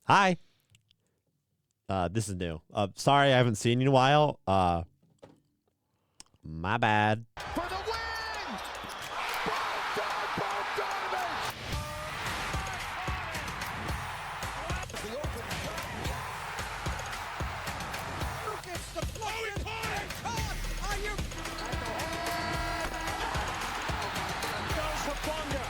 Hi. This is new. Sorry I haven't seen you in a while. My bad. For the win! Who gets the deflection and caught? Are you? Goes for Bonga.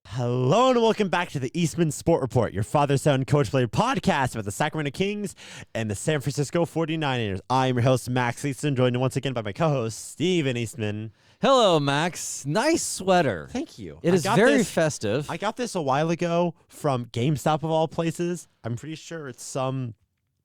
Hello and welcome back to the Eastman Sport Report, your father-son coach-player podcast about the Sacramento Kings and the San Francisco 49ers. I'm your host, Max Eastman, joined once again by my co-host, Steven Eastman. Hello, Max. Nice sweater. Thank you. It is very festive. I got this a while ago from GameStop of all places. I'm pretty sure it's some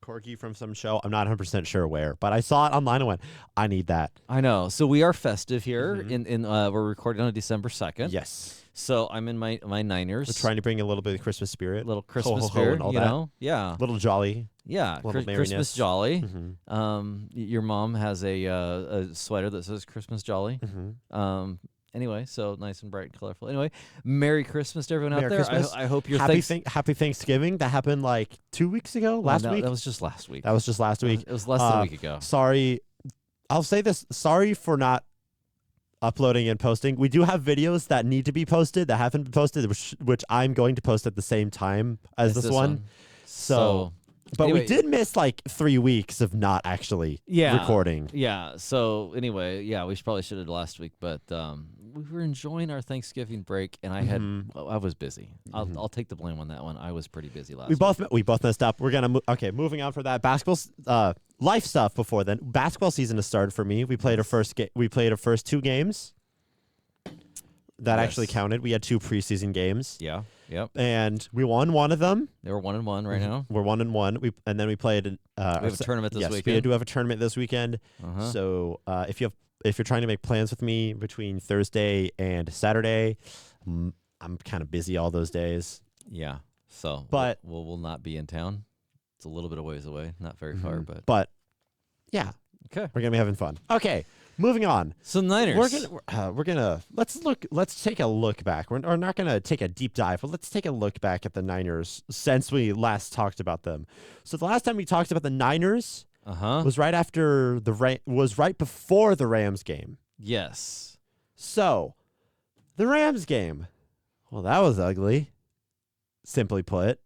corgi from some show. I'm not 100% sure where, but I saw it online and went, I need that. I know. So we are festive here. We're recording on December 2nd. Yes. So I'm in my Niners. We're trying to bring a little bit of Christmas spirit. Little Christmas ho, spirit, and all you that. know? Yeah. Little jolly. Yeah. Little Christmas jolly. Mm-hmm. Your mom has a sweater that says Christmas jolly. Mm-hmm. Anyway, so nice and bright and colorful. Anyway, Merry Christmas to everyone out Merry there. Christmas. I hope your Happy Thanksgiving. That happened like 2 weeks ago, last week. That was just last week. That was just last week. It was less than a week ago. Sorry. I'll say this. Sorry for not uploading and posting. We do have videos that need to be posted that haven't been posted, which I'm going to post at the same time as this one. So but anyway, we did miss like 3 weeks of not actually recording. Yeah. So anyway, we probably should have last week, but we were enjoying our Thanksgiving break, and I was busy. I'll take the blame on that one. I was pretty busy last week. We both messed up. We're gonna moving on from that basketball life stuff. Before then, basketball season has started for me. We played our first 2 games. That actually counted. We had 2 preseason games. Yeah. Yep. And we won one of them. They were 1-1 right now. We're 1-1. And then we played. We have a tournament this weekend. We do have a tournament this weekend. So if you're trying to make plans with me between Thursday and Saturday, I'm kind of busy all those days. Yeah. So, but we'll not be in town. It's a little bit of ways away, not very far, but yeah. Okay. We're gonna be having fun. Okay. Moving on. So Niners. We're gonna let's take a look back. We're not gonna take a deep dive, but let's take a look back at the Niners since we last talked about them. So the last time we talked about the Niners was right before the Rams game. Yes. So the Rams game, well, that was ugly. Simply put.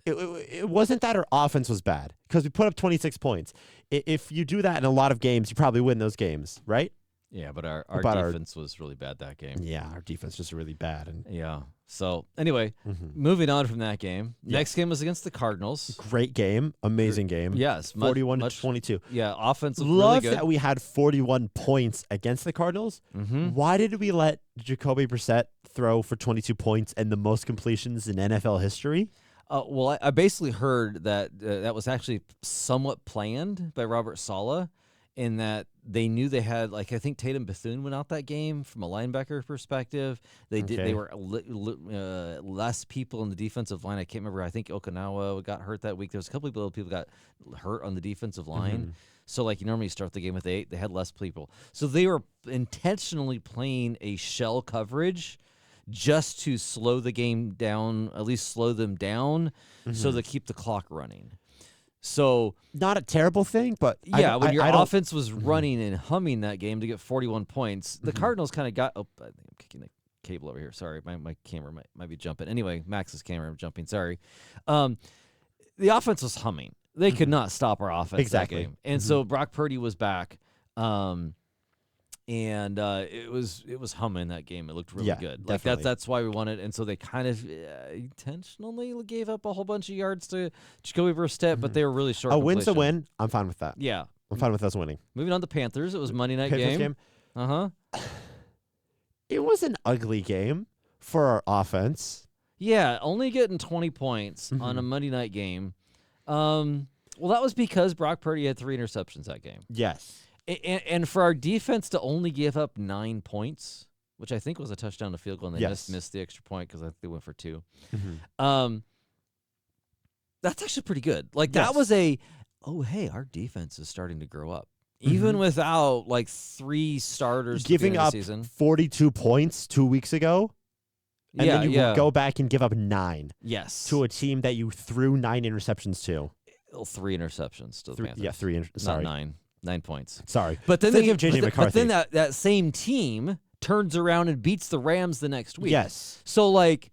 It wasn't that our offense was bad because we put up 26 points. If you do that in a lot of games, you probably win those games, right? Yeah, but our defense was really bad that game. Yeah, our defense was really bad. Yeah. So anyway, moving on from that game. Next game was against the Cardinals. Great game, amazing game. Yes, 41-22. Yeah, offense was Love really good. that we had 41 points against the Cardinals. Why did we let Jacoby Brissett throw for 22 points and the most completions in NFL history? Well, I basically heard that that was actually somewhat planned by Robert Saleh, in that they knew they had, like, I think Tatum Bethune went out that game from a linebacker perspective. They were less people in the defensive line. I can't remember. I think Okinawa got hurt that week. There was a couple of people got hurt on the defensive line. So, like, you normally start the game with 8. They had less people. So they were intentionally playing a shell coverage just to slow the game down, at least slow them down, so they keep the clock running. So not a terrible thing, but when your offense was running and humming that game to get 41 points, the Cardinals kind of got. Oh, I think I'm kicking the cable over here. Sorry, my camera might be jumping. Anyway, Max's camera jumping. Sorry. The offense was humming. They could not stop our offense that game, and so Brock Purdy was back. And it was humming that game. It looked really good. Like that's why we won it. And so they kind of intentionally gave up a whole bunch of yards to Jacoby Brissett, but they were really short. A win's a win. I'm fine with that. Yeah, I'm fine with us winning. Moving on to Panthers. It was Monday night game. It was an ugly game for our offense. Yeah, only getting 20 points on a Monday night game. Well, that was because Brock Purdy had 3 interceptions that game. Yes. And for our defense to only give up 9 points, which I think was a touchdown to field goal, and they just missed the extra point because I think they went for 2. That's actually pretty good. Like, that was a oh, hey, our defense is starting to grow up. Even without like 3 starters Giving at the up beginning of the season. 42 points 2 weeks ago, and then you yeah. go back and give up 9 Yes. to a team that you threw 9 interceptions to. 3 interceptions to the Panthers. Yeah, 3. Sorry, Not 9. 9 points. Sorry. But then Thinking of JJ but McCarthy. then that same team turns around and beats the Rams the next week. Yes. So like,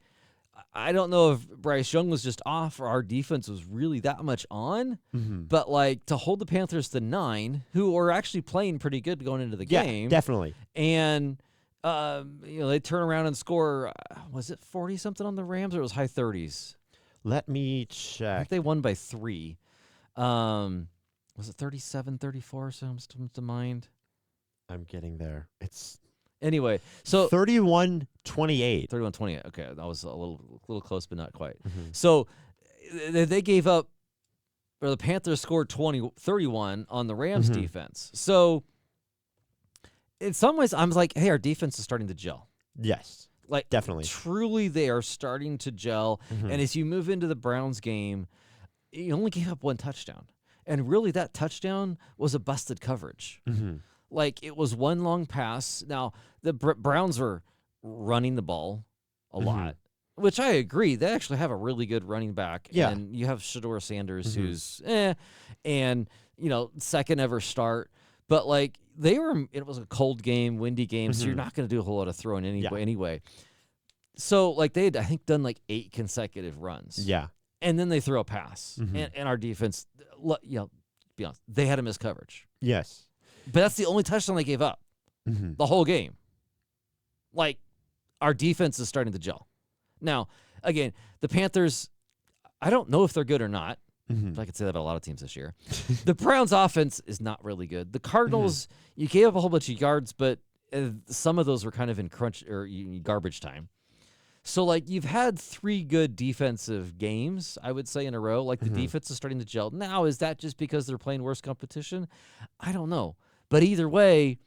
I don't know if Bryce Young was just off or our defense was really that much on, but like to hold the Panthers to 9, who are actually playing pretty good going into the game. Yeah, definitely. And they turn around and score. Was it 40 something on the Rams or it was high 30s? Let me I check. think they won by 3. Was it 37-34? Comes to mind. I'm getting there. It's Anyway, so 31-28. 31-28. Okay, that was a little close, but not quite. So they gave up, or the Panthers scored 31 on the Rams defense. So in some ways, I'm like, hey, our defense is starting to gel. Yes, Like definitely. truly, they are starting to gel. And as you move into the Browns game, you only gave up 1 touchdown, and really that touchdown was a busted coverage. Like it was 1 long pass. Now the Browns were running the ball a lot, which I agree. They actually have a really good running back. Yeah. And you have Shedeur Sanders, who's and second ever start. But like it was a cold game, windy game, so you're not going to do a whole lot of throwing anyway. So like they had, I think, done like 8 consecutive runs. Yeah. And then they throw a pass, and our defense, be honest, they had a missed coverage. Yes. But that's the only touchdown they gave up the whole game. Like, our defense is starting to gel. Now, again, the Panthers, I don't know if they're good or not. I could say that about a lot of teams this year. The Browns' offense is not really good. The Cardinals, you gave up a whole bunch of yards, but some of those were kind of in crunch or garbage time. So, like, you've had 3 good defensive games, I would say, in a row. Like, the defense is starting to gel. Now, is that just because they're playing worse competition? I don't know. But either way,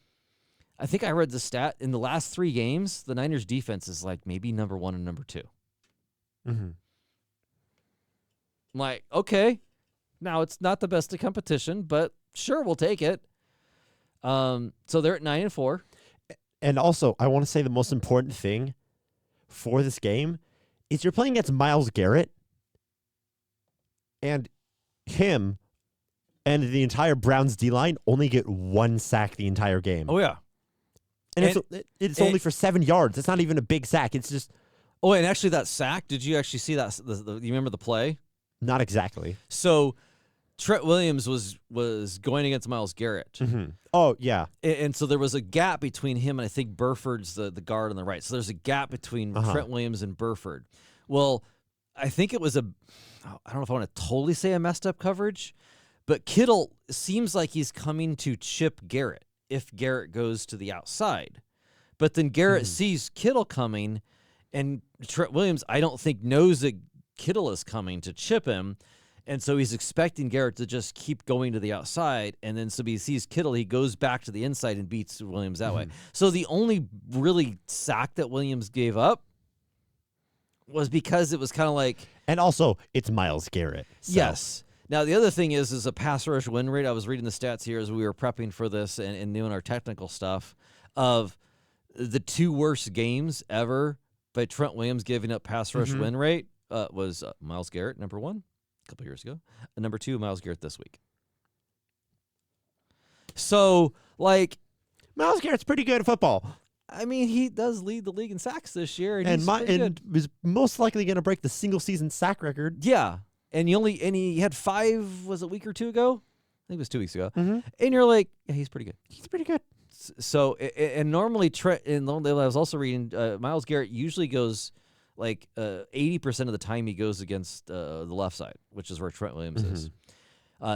I think I read the stat. In the last 3 games, the Niners' defense is, like, maybe number 1 and number 2. I'm like, okay. Now, it's not the best of competition, but sure, we'll take it. So they're at 9-4. And also, I want to say the most important thing for this game is you're playing against Myles Garrett, and him and the entire Browns D-line only get 1 sack the entire game. Oh, yeah. And it's only for 7 yards. It's not even a big sack. It's just... Oh, and actually that sack, did you actually see that? You remember the play? Not exactly. So Trent Williams was going against Myles Garrett. Oh, yeah. And so there was a gap between him and I think Burford's the guard on the right. So there's a gap between Trent Williams and Burford. Well, I think it was I don't know if I want to totally say a messed up coverage, but Kittle seems like he's coming to chip Garrett if Garrett goes to the outside. But then Garrett sees Kittle coming, and Trent Williams, I don't think, knows that Kittle is coming to chip him. And so he's expecting Garrett to just keep going to the outside. And then so he sees Kittle, he goes back to the inside and beats Williams that way. So the only really sack that Williams gave up was because it was kind of like... And also, it's Myles Garrett. So. Yes. Now, the other thing is a pass rush win rate. I was reading the stats here as we were prepping for this and doing our technical stuff of the 2 worst games ever by Trent Williams giving up pass rush win rate was Myles Garrett, number 1. A couple years ago. And number 2, Myles Garrett this week. So, like... Myles Garrett's pretty good at football. I mean, he does lead the league in sacks this year. And he's pretty good. is most likely going to break the single-season sack record. Yeah. And he had 5, was it a week or 2 ago? I think it was 2 weeks ago. And you're like, yeah, he's pretty good. He's pretty good. So, and normally, I was also reading, Myles Garrett usually goes... like 80% of the time he goes against the left side, which is where Trent Williams is.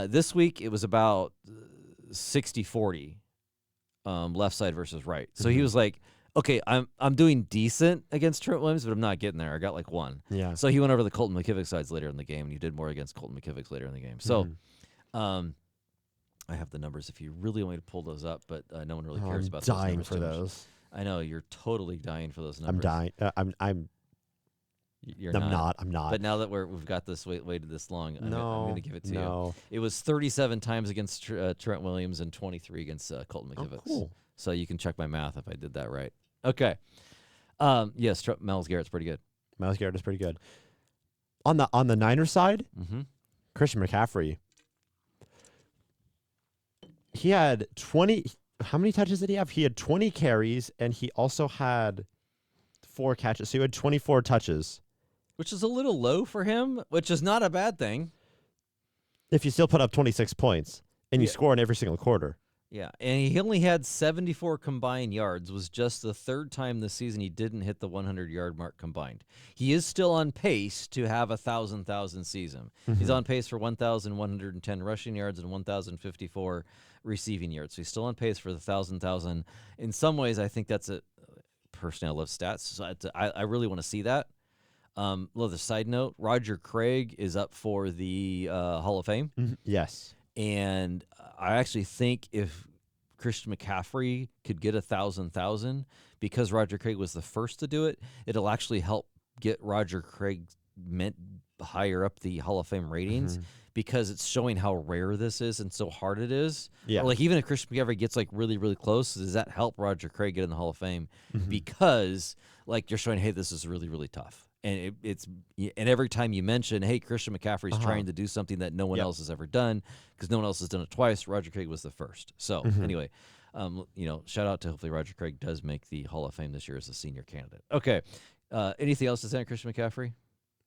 This week, it was about 60-40 left side versus right. So he was like, okay, I'm doing decent against Trent Williams, but I'm not getting there. I got like 1. Yeah. So he went over the Colton McKivick sides later in the game, and he did more against Colton McKivick later in the game. So I have the numbers if you really want me to pull those up, but no one really cares about those numbers. I'm dying for those. I know, you're totally dying for those numbers. I'm dying. I'm You're I'm not. But now that we've got this waited this long, I'm going to give it to you. It was 37 times against Trent Williams and 23 against Colton McKivitz. Oh, cool. So you can check my math if I did that right. Okay. Yes, Myles Garrett's pretty good. Myles Garrett is pretty good. On the Niners side, Christian McCaffrey. He had 20. How many touches did he have? He had 20 carries, and he also had 4 catches. So he had 24 touches. Which is a little low for him, which is not a bad thing. If you still put up 26 points, and you score in every single quarter. Yeah, and he only had 74 combined yards. Was just the third time this season he didn't hit the 100-yard mark combined. He is still on pace to have a 1,000 season. He's on pace for 1,110 rushing yards and 1,054 receiving yards. So he's still on pace for the 1,000. In some ways, I think that's a personally, I love stats, so I really want to see that. Little side note: Roger Craig is up for the Hall of Fame. Yes. And I actually think if Christian McCaffrey could get 1,000, because Roger Craig was the first to do it, it'll actually help get Roger Craig higher up the Hall of Fame ratings because it's showing how rare this is and so hard it is. Yeah. Or like even if Christian McCaffrey gets like really, really close, does that help Roger Craig get in the Hall of Fame? Because like you're showing, hey, this is really, really tough. And and every time you mention, hey, Christian McCaffrey's trying to do something that no one else has ever done, because no one else has done it twice. Roger Craig was the first. So anyway, shout out to hopefully Roger Craig does make the Hall of Fame this year as a senior candidate. Okay, anything else to say on Christian McCaffrey?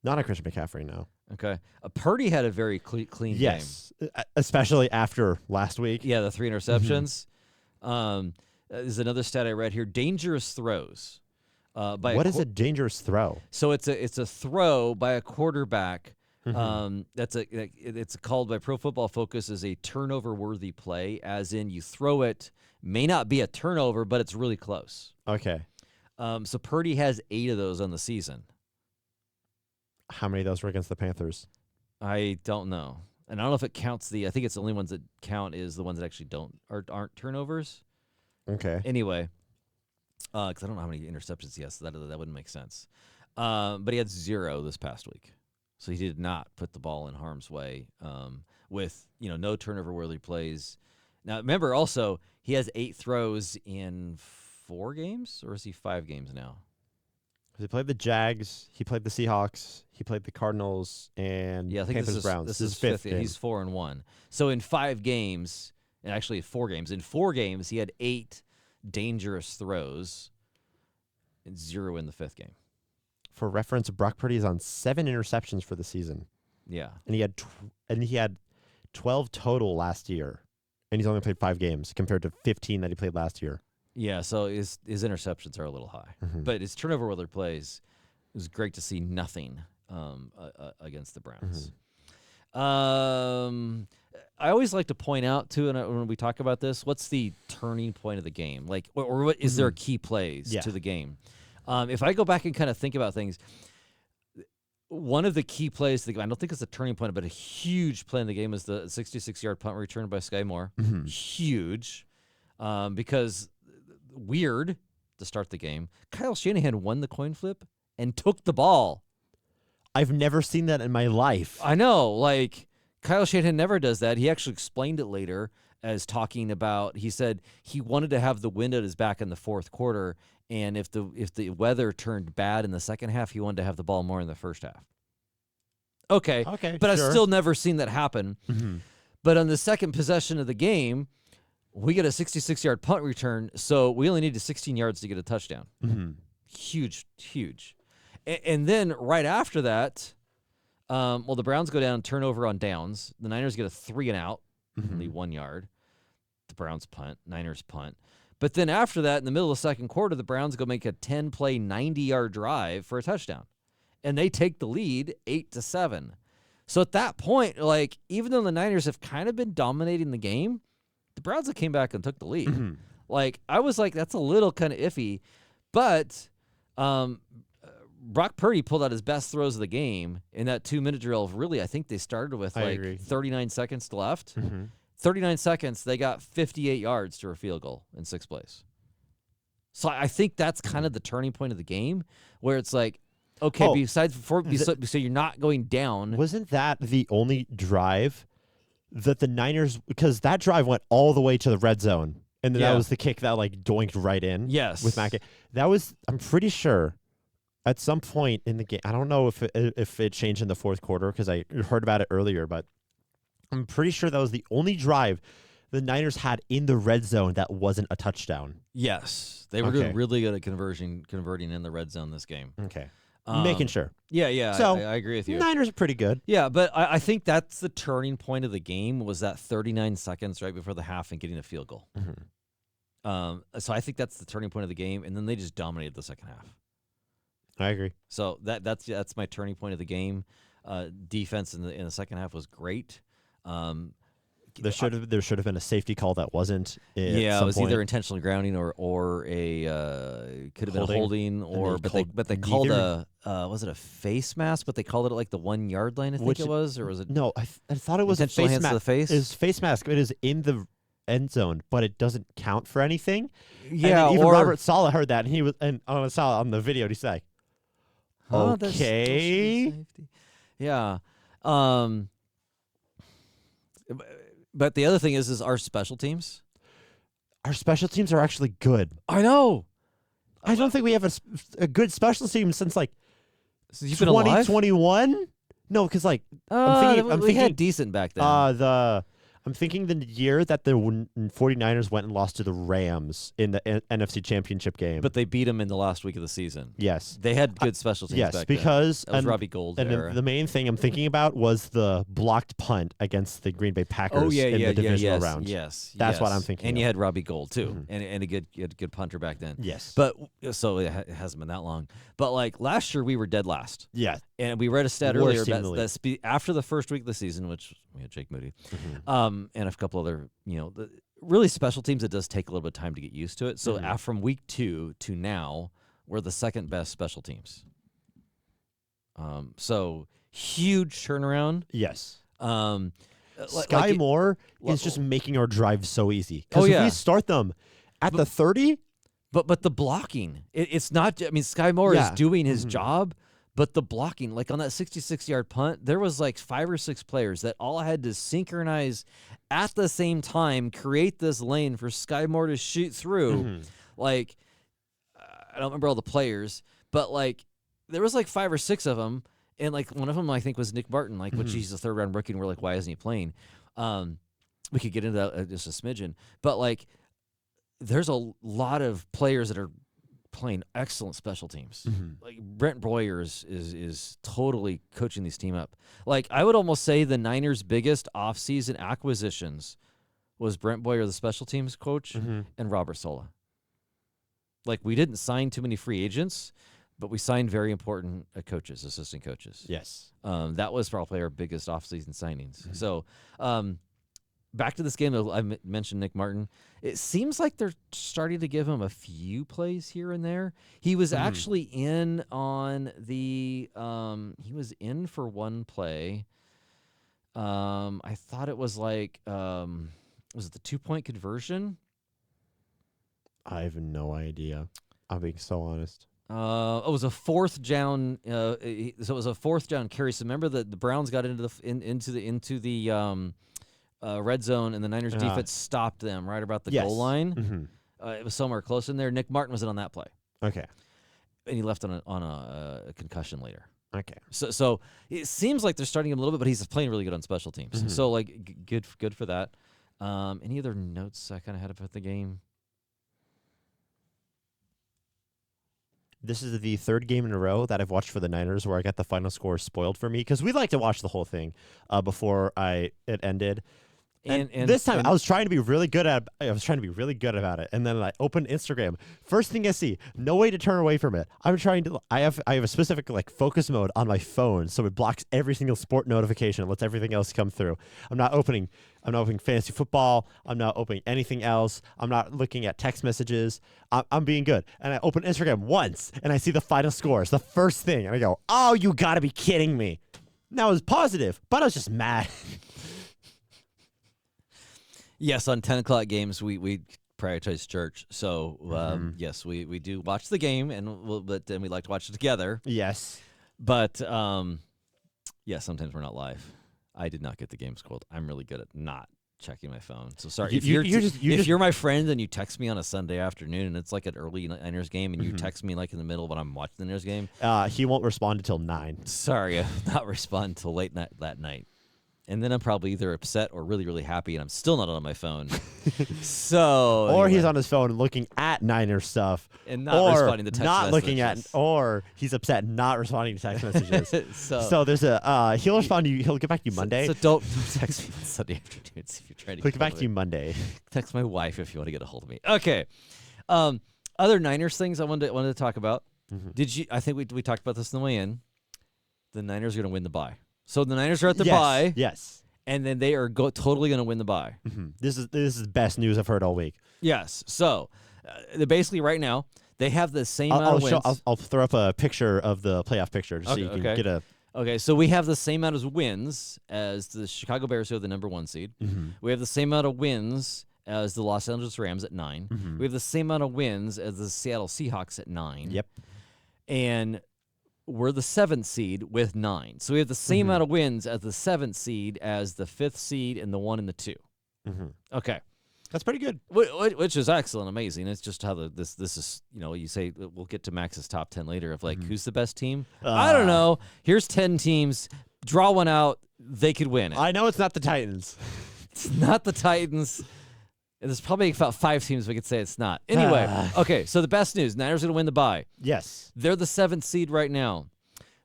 Not a Christian McCaffrey, no. Okay, Purdy had a very clean game. Yes, especially after last week. Yeah, the 3 interceptions. There's another stat I read here: dangerous throws. What is a dangerous throw? So it's a throw by a quarterback. It's called by Pro Football Focus as a turnover worthy play, as in you throw it, may not be a turnover, but it's really close. Okay. So Purdy has 8 of those on the season. How many of those were against the Panthers? I don't know, and I don't know if it counts I think it's the only ones that count is the ones that actually aren't turnovers. Okay. Anyway. Because I don't know how many interceptions he has, so that wouldn't make sense. But he had 0 this past week, so he did not put the ball in harm's way with no turnover-worthy plays. Now remember, also he has 8 throws in 4 games, or is he 5 games now? He played the Jags, he played the Seahawks, he played the Cardinals, and I think Panthers Browns. This is fifth fifth. game. He's 4-1. So in 5 games, and actually 4 games. In 4 games, he had 8 dangerous throws and 0 in the 5th game. For reference, Brock Purdy is on 7 interceptions for the season. Yeah, and he had 12 total last year, and he's only played 5 games compared to 15 that he played last year. Yeah. So his interceptions are a little high, but his turnover worthy plays, it was great to see nothing against the Browns. I always like to point out too, and when we talk about this, what's the turning point of the game? Like, or what is there key plays to the game? If I go back and kind of think about things, one of the key plays to the game, I don't think it's a turning point, but a huge play in the game is the 66-yard punt return by Sky Moore. Huge, because weird to start the game. Kyle Shanahan won the coin flip and took the ball. I've never seen that in my life. I know, like Kyle Shanahan never does that. He actually explained it later as talking about, he said he wanted to have the wind at his back in the 4th quarter, and if the weather turned bad in the second half, he wanted to have the ball more in the first half. Okay, but I've still never seen that happen. But on the second possession of the game, we get a 66-yard punt return, so we only needed 16 yards to get a touchdown. Huge. And then right after that, the Browns go down, turnover on downs. The Niners get a 3-and-out, only 1 yard. The Browns punt, Niners punt. But then after that, in the middle of the second quarter, the Browns go make a 10-play, 90-yard drive for a touchdown. And they take the lead 8-7. So at that point, like, even though the Niners have kind of been dominating the game, the Browns came back and took the lead. Like, I was like, that's a little kind of iffy. But Brock Purdy pulled out his best throws of the game in that 2-minute drill. Really, I think they started with 39 seconds left. 39 seconds, they got 58 yards to a field goal in 6 plays. So I think that's kind of the turning point of the game, where it's like, Okay, Oh, so you're not going down. Wasn't that the only drive that the Niners, because that drive went all the way to the red zone, and then that Yeah. was the kick that like doinked right in. Yes. With Mackey. That was, I'm pretty sure, at some point in the game. I don't know if it changed in the fourth quarter because I heard about it earlier, but I'm pretty sure that was the only drive the Niners had in the red zone that wasn't a touchdown. Yes, they were Okay. doing really good at converting in the red zone this game. Okay. Making sure. Yeah. So, I agree with you. Niners are pretty good. Yeah, but I think that's the turning point of the game was that 39 seconds right before the half and getting a field goal. So I think that's the turning point of the game, and then they just dominated the second half. I agree. So that's my turning point of the game. Defense in the second half was great. There should have been a safety call that wasn't. Yeah, it was point. either intentional grounding or a could have been a holding, or but they called neither. was it a face mask? But they called it at like the 1 yard line, I think it was, or was it? No, I thought it was a intentional face hands to the mask. face? It was face mask. It is in the end zone, but it doesn't count for anything. Yeah, and even or Robert Saleh heard that, and he was and on the video. He's like, Huh, that still should be okay. safety. Yeah. But the other thing is our special teams. Our special teams are actually good. I know. I don't think we have a good special team since like So you've been alive? 2021. No, because like I'm we thinking had decent back then. I'm thinking the year that the 49ers went and lost to the Rams in the NFC Championship game. But they beat them in the last week of the season. Yes. They had good special teams Yes, back because then. That was and- Robbie Gold's And era. the main thing I'm thinking about was the blocked punt against the Green Bay Packers in the divisional round. Yes. That's what I'm thinking And of. you had Robbie Gold too, and you had a good punter back then. Yes. But so it hasn't been that long. But like last year we were dead last. Yeah. And we read a stat Worst earlier team in the that after the first week of the season, which we had Jake Moody, Mm-hmm. and a couple other, really special teams, it does take a little bit of time to get used to it. So Mm-hmm. from week 2 to now, we're the second best special teams. So huge turnaround. Yes. Sky Sky Moore is just making our drive so easy. Because if we start them at the 30, But the blocking, it's not. I mean, Sky Moore is Yeah. doing his job, but the blocking, like on that 66-yard punt, there was like 5 or 6 players that all had to synchronize at the same time, create this lane for Sky Moore to shoot through. Like, I don't remember all the players, but like there was like 5 or 6 of them, and like one of them I think was Nick Martin, like which he's a 3rd-round rookie, and we're like, why isn't he playing? We could get into that just a smidgen, but like. There's a lot of players that are playing excellent special teams. Like Brent Boyer is totally coaching this team up. Like I would almost say the Niners' biggest offseason acquisitions was Brent Boyer, the special teams coach, and Robert Saleh. Like we didn't sign too many free agents, but we signed very important coaches, assistant coaches. yes. That was probably our biggest offseason signings. So, back to this game, I mentioned Nick Martin. It seems like they're starting to give him a few plays here and there. He was actually in on the. He was in for one play. I thought it was like, was it the 2-point conversion? I have no idea. I'm being so honest. It was a 4th down. So it was a 4th down carry. So remember that the Browns got into the red zone, and the Niners defense stopped them right about the goal line. It was somewhere close in there. Nick Martin was in on that play, Okay. and he left on a concussion later. Okay. So it seems like they're starting him a little bit, but he's playing really good on special teams. So like good for that. Any other notes I kind of had about the game? This is the 3rd game in a row that I've watched for the Niners where I got the final score spoiled for me because we like to watch the whole thing before it ended. And this time I was trying to be really good about it. And then I opened Instagram. First thing I see, no way to turn away from it. I have a specific like focus mode on my phone, so it blocks every single sport notification, lets everything else come through. I'm not opening fantasy football. I'm not opening anything else. I'm not looking at text messages. I'm being good. And I open Instagram once and I see the final scores, the first thing, and I go, "Oh, you got to be kidding me." Now it was positive, but I was just mad. Yes, on 10 o'clock games, we prioritize church. So yes, we do watch the game, but then we like to watch it together. Yes. But yeah, sometimes we're not live. I did not get the games quote. I'm really good at not checking my phone. So sorry. If you're my friend and you text me on a Sunday afternoon and it's like an early Niners game and you text me like in the middle when I'm watching the Niners game, he won't respond until 9. sorry, I'll not respond until late night that night. And then I'm probably either upset or really, really happy, and I'm still not on my phone. So, or anyway. he's on his phone and looking at Niners stuff, And not responding to text not looking at, messages. or he's upset not responding to text messages. So there's he'll respond to you. He'll get back to you Monday. So don't text me on Sunday afternoons if you're trying to He'll get get back hold to of you me. Monday. Text my wife if you want to get a hold of me. Okay. Other Niners things I wanted to talk about. Did you? I think we talked about this in the way-in. The Niners are going to win the bye. So the Niners are at the bye. Yes. And then they are totally going to win the bye. This is best news I've heard all week. Yes. So basically right now they have the same amount of wins. I'll throw up a picture of the playoff picture just so you can get a. Okay, so we have the same amount of wins as the Chicago Bears, who are the number 1 seed. We have the same amount of wins as the Los Angeles Rams at 9. We have the same amount of wins as the Seattle Seahawks at 9. Yep. And we're the 7th seed with 9. So we have the same amount of wins as the 7th seed as the 5th seed and the 1 and the 2. Okay. That's pretty good. Which is excellent, amazing. It's just how this is, you say we'll get to Max's top 10 later of like, who's the best team? I don't know. Here's 10 teams. Draw one out. They could win it. I know it's not the Titans. It's not the Titans. There's probably about 5 teams we could say it's not. Anyway, okay, so the best news. Niners are going to win the bye. Yes. They're the 7th seed right now.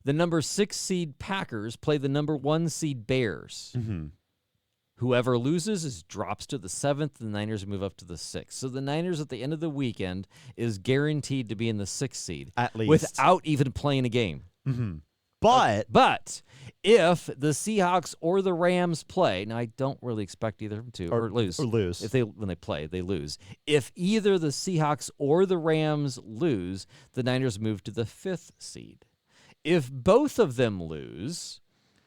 The number 6 seed Packers play the number 1 seed Bears. Whoever loses drops to the 7th. The Niners move up to the 6th. So the Niners at the end of the weekend is guaranteed to be in the 6th seed. At least. Without even playing a game. But if the Seahawks or the Rams play, now I don't really expect either of them to, or lose. If when they play, they lose. If either the Seahawks or the Rams lose, the Niners move to the 5th seed. If both of them lose,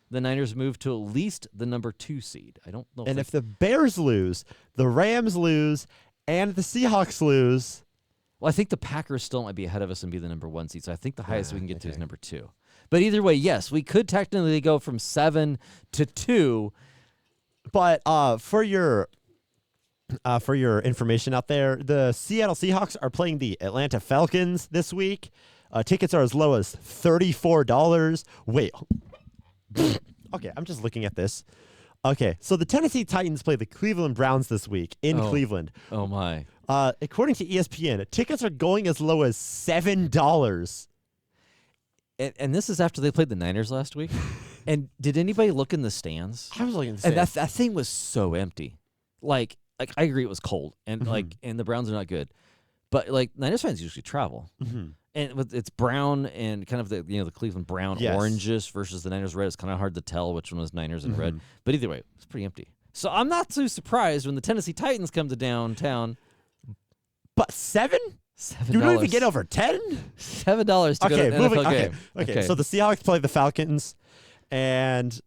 the Niners move to at least the number 2 seed. I don't know. And if the Bears lose, the Rams lose, and the Seahawks lose. Well, I think the Packers still might be ahead of us and be the number 1 seed. So I think the highest we can get to is number 2. But either way, yes, we could technically go from 7 to 2. But for your information out there, the Seattle Seahawks are playing the Atlanta Falcons this week. Tickets are as low as $34. Wait. Okay, I'm just looking at this. Okay, so the Tennessee Titans play the Cleveland Browns this week in Cleveland. Oh, my. According to ESPN, tickets are going as low as $7. And this is after they played the Niners last week. And did anybody look in the stands? I was looking at the And stands. that thing was so empty. Like I agree it was cold and and the Browns are not good. But like Niners fans usually travel. And it's brown and kind of the the Cleveland brown oranges versus the Niners red. It's kind of hard to tell which one was Niners and red. But either way, it's pretty empty. So I'm not too surprised when the Tennessee Titans come to downtown. But $7? $7. You don't even get over 10? $7 to go to an NFL game. Okay, so the Seahawks play the Falcons, and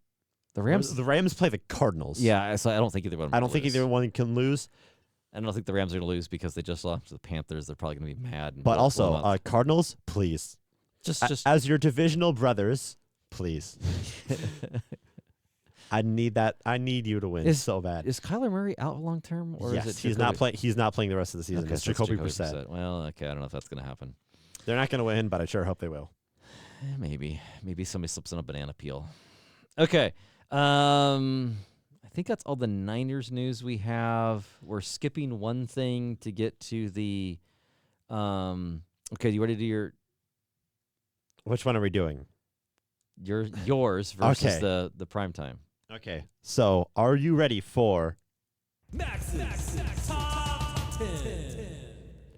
the Rams play the Cardinals. Yeah, so I don't think either one. I don't think either one can lose. I don't think the Rams are going to lose because they just lost to the Panthers. They're probably going to be mad. But also, Cardinals, please, just as your divisional brothers, please. I need that. I need you to win so bad. Is Kyler Murray out long term, or yes, is it he's not playing. He's not playing the rest of the season. Okay, It's so Jacoby Brissett. Well, okay, I don't know if that's going to happen. They're not going to win, but I sure hope they will. Maybe somebody slips in a banana peel. Okay, I think that's all the Niners news we have. We're skipping one thing to get to the. Okay, you ready to do your? Which one are we doing? Yours versus the prime time. Okay, so are you ready for Max's Top 10.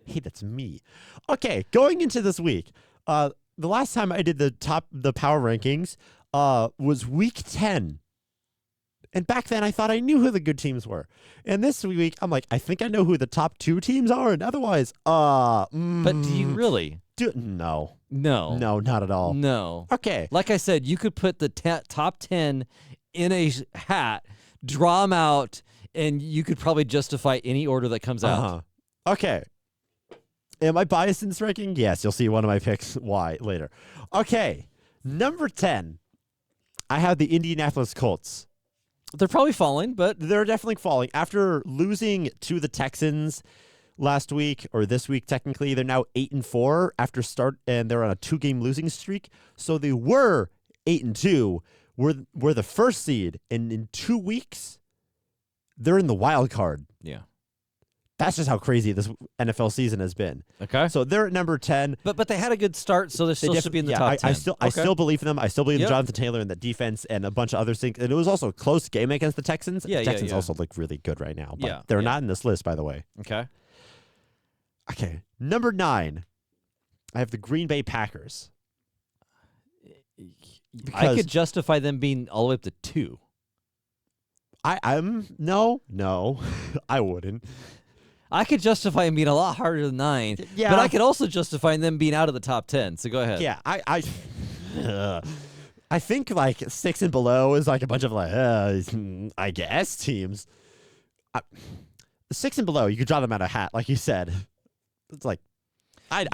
Hey, that's me. Okay, going into this week, the last time I did the power rankings was week 10. And back then I thought I knew who the good teams were. And this week I'm like, I think I know who the top 2 teams are, and otherwise, But do you really? No, not at all. No. Okay. Like I said, you could put the top 10 in a hat, draw them out, and you could probably justify any order that comes out. Okay. Am I biased in this ranking? Yes, you'll see one of my picks why later. Okay. Number 10. I have the Indianapolis Colts. They're probably falling, but They're definitely falling. After losing to the Texans last week, or this week technically, they're now 8-4 after start, and they're on a 2-game losing streak. So they were 8-2, were the first seed, and in 2 weeks, they're in the wild card. yeah. That's just how crazy this NFL season has been. Okay. So they're at number 10. But they had a good start, so they still should be in the top 10. I still believe in them. I still believe in Yep. Jonathan Taylor and the defense and a bunch of other things. And it was also a close game against the Texans. Yeah, the yeah, Texans yeah. also look really good right now. But Yeah, they're yeah. not in this list, by the way. Okay. Okay. Number 9. I have the Green Bay Packers. I Because could justify them being all the way up to 2. I'm no, I wouldn't. I could justify them being a lot harder than 9. Yeah. But I could also justify them being out of the top 10. So go ahead. Yeah, I think like 6 and below is like a bunch of like I guess teams. 6 and below, you could draw them out of a hat, like you said. It's like I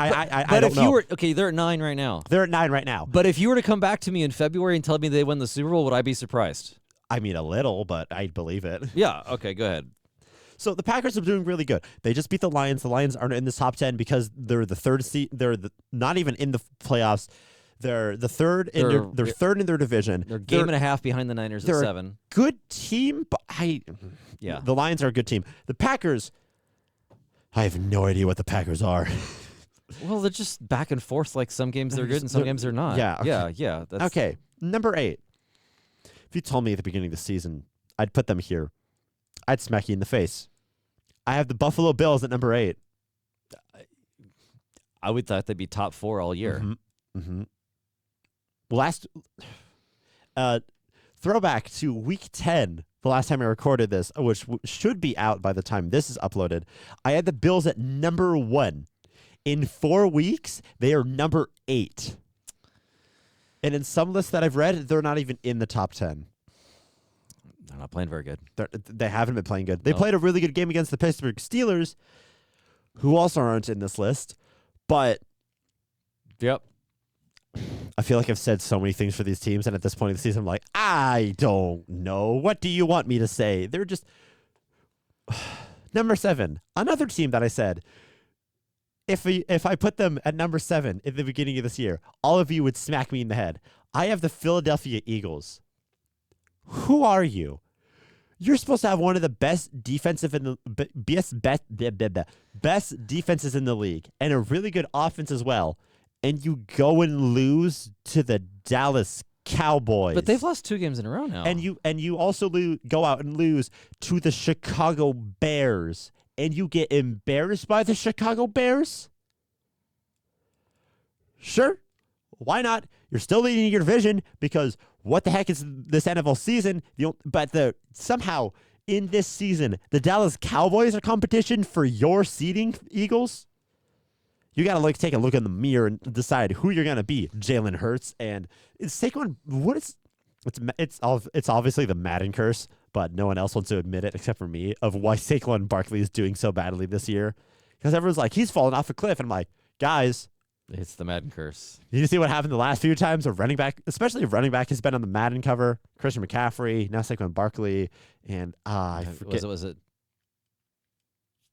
But don't if know. you were okay, they're at 9 right now. They're at 9 right now. But if you were to come back to me in February and tell me they won the Super Bowl, would I be surprised? I mean a little, but I'd believe it. Yeah. Okay. Go ahead. So the Packers are doing really good. They just beat the Lions. The Lions aren't in the top 10 because they're the third seed. They're not even in the playoffs. They're the third in they're third in their division. They're a game and a half behind the Niners at they're 7. Good team, but Yeah. the Lions are a good team. The Packers, I have no idea what the Packers are. Well, they're just back and forth. Like some games they're good and some games they're not. Yeah, okay. Yeah. That's, Okay, number 8. If you told me at the beginning of the season I'd put them here, I'd smack you in the face. I have the Buffalo Bills at number 8. I would thought they'd be top 4 all year. Mm-hmm. Last throwback to week 10, the last time I recorded this, which should be out by the time this is uploaded. I had the Bills at number 1. In 4 weeks, they are number 8. And in some lists that I've read, they're not even in the top 10. They're not playing very good. They haven't been playing good. They Nope. played a really good game against the Pittsburgh Steelers, who also aren't in this list. But Yep. I feel like I've said so many things for these teams, and at this point in the season, I'm like, I don't know. What do you want me to say? They're just number 7. Another team that I said, if I put them at number 7 at the beginning of this year, all of you would smack me in the head. I have the Philadelphia Eagles. Who are you? You're supposed to have one of the best defensive in the best defenses in the league and a really good offense as well. And you go and lose to the Dallas Cowboys. But they've lost 2 games in a row now. And you also go out and lose to the Chicago Bears. And you get embarrassed by the Chicago Bears? Sure. Why not? You're still leading your division because what the heck is this NFL season? But somehow in this season, the Dallas Cowboys are competition for your seeding, Eagles. You got to take a look in the mirror and decide who you're going to be. Jalen Hurts and it's Saquon. It's obviously the Madden curse, but no one else wants to admit it except for me of why Saquon Barkley is doing so badly this year. Because everyone's like, he's falling off a cliff. And I'm like, guys, it's the Madden curse. you see what happened the last few times of running back, especially if running back has been on the Madden cover. Christian McCaffrey, now Saquon Barkley, and I forget. Was it?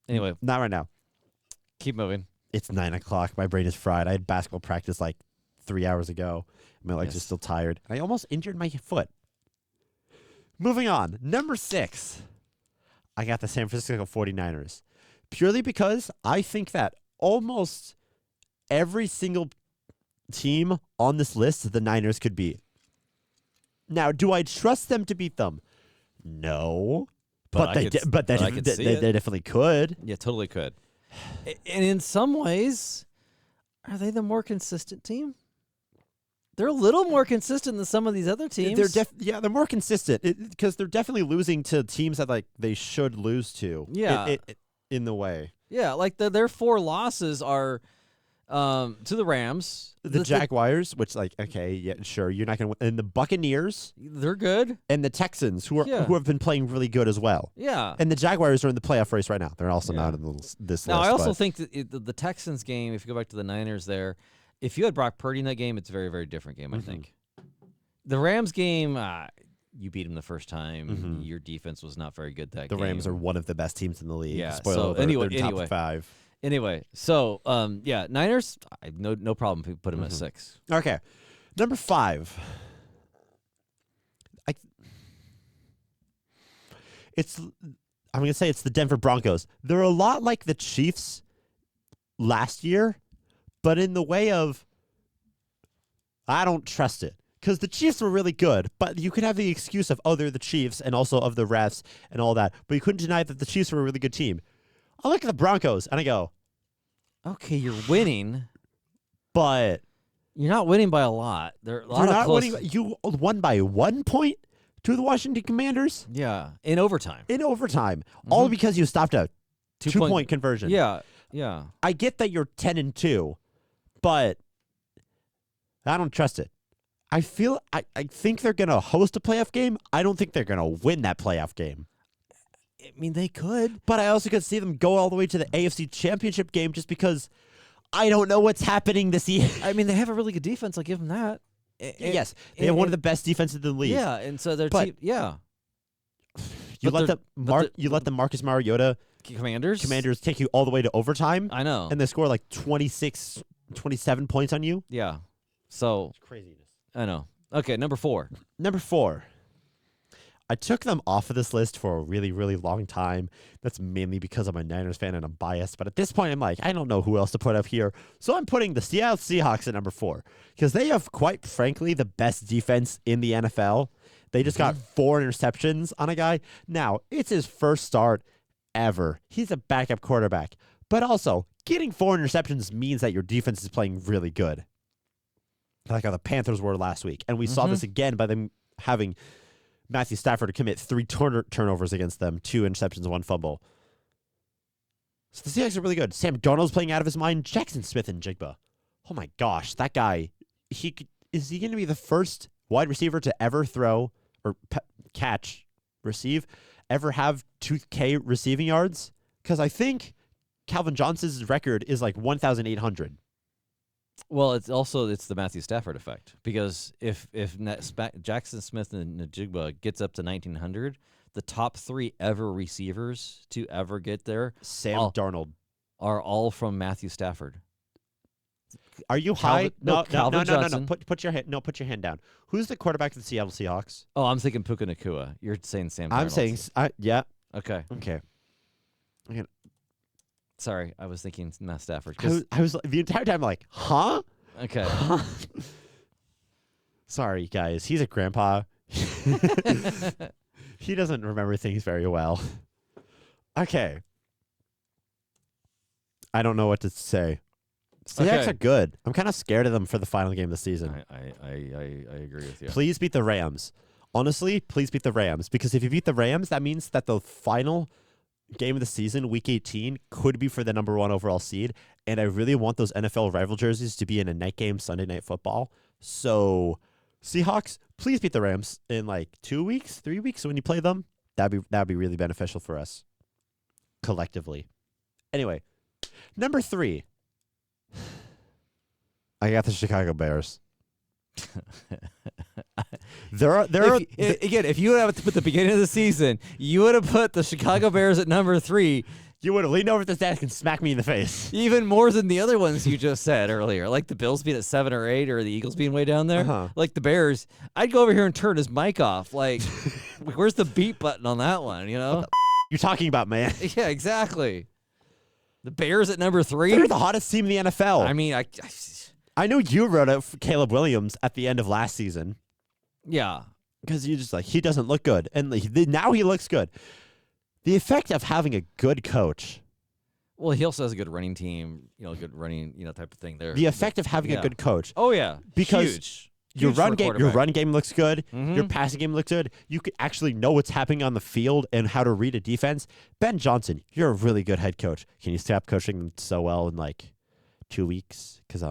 Anyway, Not right now. keep moving. It's 9 o'clock. My brain is fried. I had basketball practice like 3 hours ago. My legs are Yes. still tired. I almost injured my foot. Moving on. Number 6. I got the San Francisco 49ers. Purely because I think that almost every single team on this list the Niners could beat. Now, do I trust them to beat them? No. But I could see it. they definitely could. Yeah, totally could. And in some ways, are they the more consistent team? They're a little more consistent than some of these other teams. They're more consistent because they're definitely losing to teams that like they should lose to. Yeah. In the way. Yeah, like their 4 losses are To the Rams. The Jaguars, which okay, yeah, sure, you're not going to win. And the Buccaneers, They're good. and the Texans, who Yeah. have been playing really good as well. Yeah. And the Jaguars are in the playoff race right now. They're also Yeah. not in this Now, list. I also but think that the Texans game, if you go back to the Niners there, if you had Brock Purdy in that game, it's a very, very different game, I think. The Rams game, you beat them the first time. Your defense was not very good that the game. Rams are one of the best teams in the league. Yeah, Spoiler so alert, anyway- they're top anyway. 5. Anyway, so, Niners, I have no problem if we put them at 6. Okay. Number 5. I'm going to say it's the Denver Broncos. They're a lot like the Chiefs last year, but in the way of I don't trust it. Because the Chiefs were really good, but you could have the excuse of, they're the Chiefs, and also of the refs and all that. But you couldn't deny that the Chiefs were a really good team. I look at the Broncos, and I go, Okay, you're winning. but You're not winning by a lot. They're a lot you're of not close. winning. You won by 1 point to the Washington Commanders Yeah, in overtime. in overtime, all because you stopped a 2-point conversion. Yeah. I get that you're 10-2, but I don't trust it. I think they're gonna host a playoff game. I don't think they're gonna win that playoff game. I mean, they could. But I also could see them go all the way to the AFC Championship game just because I don't know what's happening this year. I mean, they have a really good defense. I'll give them that. Yes, they have one of the best defenses in the league. Yeah, and so their But- team. Yeah. You But let the Marcus Mariota Commanders take you all the way to overtime, I know. and they score like 26, 27 points on you. Yeah. So It's craziness. I know. Okay, number 4. Number 4. I took them off of this list for a really, really long time. That's mainly because I'm a Niners fan and I'm biased. But at this point, I'm like, I don't know who else to put up here. So I'm putting the Seattle Seahawks at number 4 because they have, quite frankly, the best defense in the NFL. They just got 4 interceptions on a guy. Now, it's his first start ever. He's a backup quarterback. But also, getting 4 interceptions means that your defense is playing really good. Like how the Panthers were last week. And we saw this again by them having Matthew Stafford to commit 3 turnovers against them, 2 interceptions, 1 fumble. So the Seahawks are really good. Sam Darnold's playing out of his mind. Jackson Smith and Jigba. Oh my gosh, that guy. Is he going to be the first wide receiver to ever throw or receive, ever have 2K receiving yards? Because I think Calvin Johnson's record is like 1,800. Well, it's the Matthew Stafford effect because if Jackson Smith and Najigba gets up to 1,900, the top 3 ever receivers to ever get there Darnold are all from Matthew Stafford. Are you high? No. Johnson. Put your hand down. Who's the quarterback of the Seattle Seahawks? Oh, I'm thinking Puka Nacua. You're saying Sam Darnold. I'm saying, yeah. Okay. Sorry, I was thinking Matt Stafford. I was the entire time like, huh? Okay. Sorry, guys. He's a grandpa. He doesn't remember things very well. Okay. I don't know what to say. Seahawks are good. I'm kind of scared of them for the final game of the season. I agree with you. Please beat the Rams. Honestly, please beat the Rams. Because if you beat the Rams, that means that the final game of the season, Week 18, could be for the number 1 overall seed. And I really want those NFL rival jerseys to be in a night game, Sunday Night Football. So, Seahawks, please beat the Rams in like 2 weeks, 3 weeks when you play them. That'd be really beneficial for us collectively. Anyway, number 3. I got the Chicago Bears. If you would have put the beginning of the season, you would have put the Chicago Bears at number 3. You would have leaned over to this desk and smacked me in the face. Even more than the other ones you just said earlier, like the Bills being at 7 or 8, or the Eagles being way down there. Like the Bears, I'd go over here and turn his mic off. Like, where's the beat button on that one? You know, what you're talking about, man? Yeah, exactly. The Bears at number 3. They're the hottest team in the NFL. I mean, I know you wrote it for Caleb Williams at the end of last season. Yeah, because you just like he doesn't look good, and now he looks good. The effect of having a good coach. Well, he also has a good running team, good running, type of thing there. The effect of having a good coach. Oh yeah, because huge. Your run game looks good. Mm-hmm. Your passing game looks good. You could actually know what's happening on the field and how to read a defense. Ben Johnson, you're a really good head coach. Can you stop coaching them so well and like 2 weeks because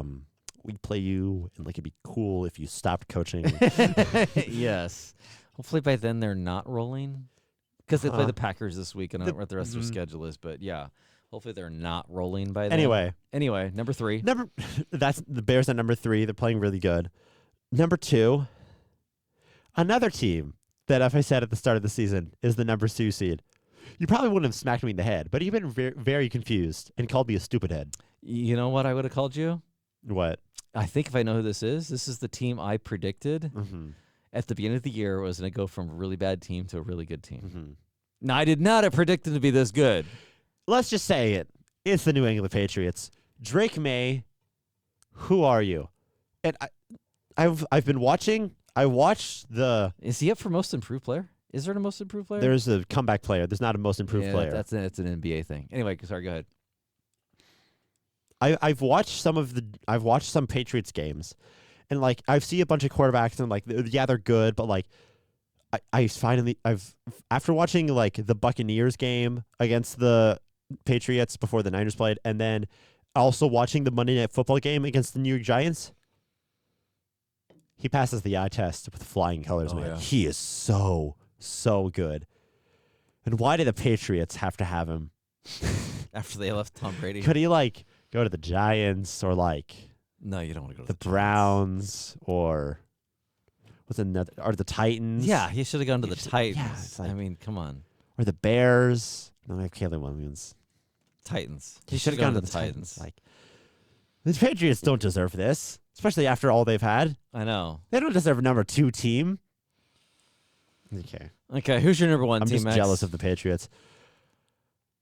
we'd play you and like it'd be cool if you stopped coaching. Yes. Hopefully by then they're not rolling because they play the Packers this week, and I don't know what the rest of their schedule is. But yeah, hopefully they're not rolling by then. Anyway, number 3. That's the Bears at number 3. They're playing really good. Number 2, another team that, if I said at the start of the season, is the number 2 seed. You probably wouldn't have smacked me in the head, but you've been very, very confused and called me a stupid head. You know what I would have called you? What? I think if I know who this is the team I predicted at the beginning of the year was going to go from a really bad team to a really good team. Now, I did not have predicted to be this good. Let's just say it. It's the New England Patriots. Drake May, who are you? And I've been watching. I watched the. Is he up for most improved player? Is there a most improved player? There's a comeback player. There's not a most improved player. That's an NBA thing. Anyway, sorry. Go ahead. I've watched some Patriots games, and like I've seen a bunch of quarterbacks, and like they're good, but like after watching like the Buccaneers game against the Patriots before the Niners played, and then also watching the Monday Night Football game against the New York Giants, he passes the eye test with flying colors, man. Yeah. He is so good. And why did the Patriots have to have him? After they left Tom Brady. Could he like go to the Giants or like No, you don't want to go to the Browns or what's another, or the Titans? Yeah, he should have gone to the Titans. Yeah, it's like, I mean, come on. or the Bears. No, I have Caleb Williams. Titans. He should have gone to the Titans. Like, the Patriots don't deserve this, especially after all they've had. I know. They don't deserve a number 2 team. Okay, who's your number 1 I'm team, just Max? jealous of the Patriots.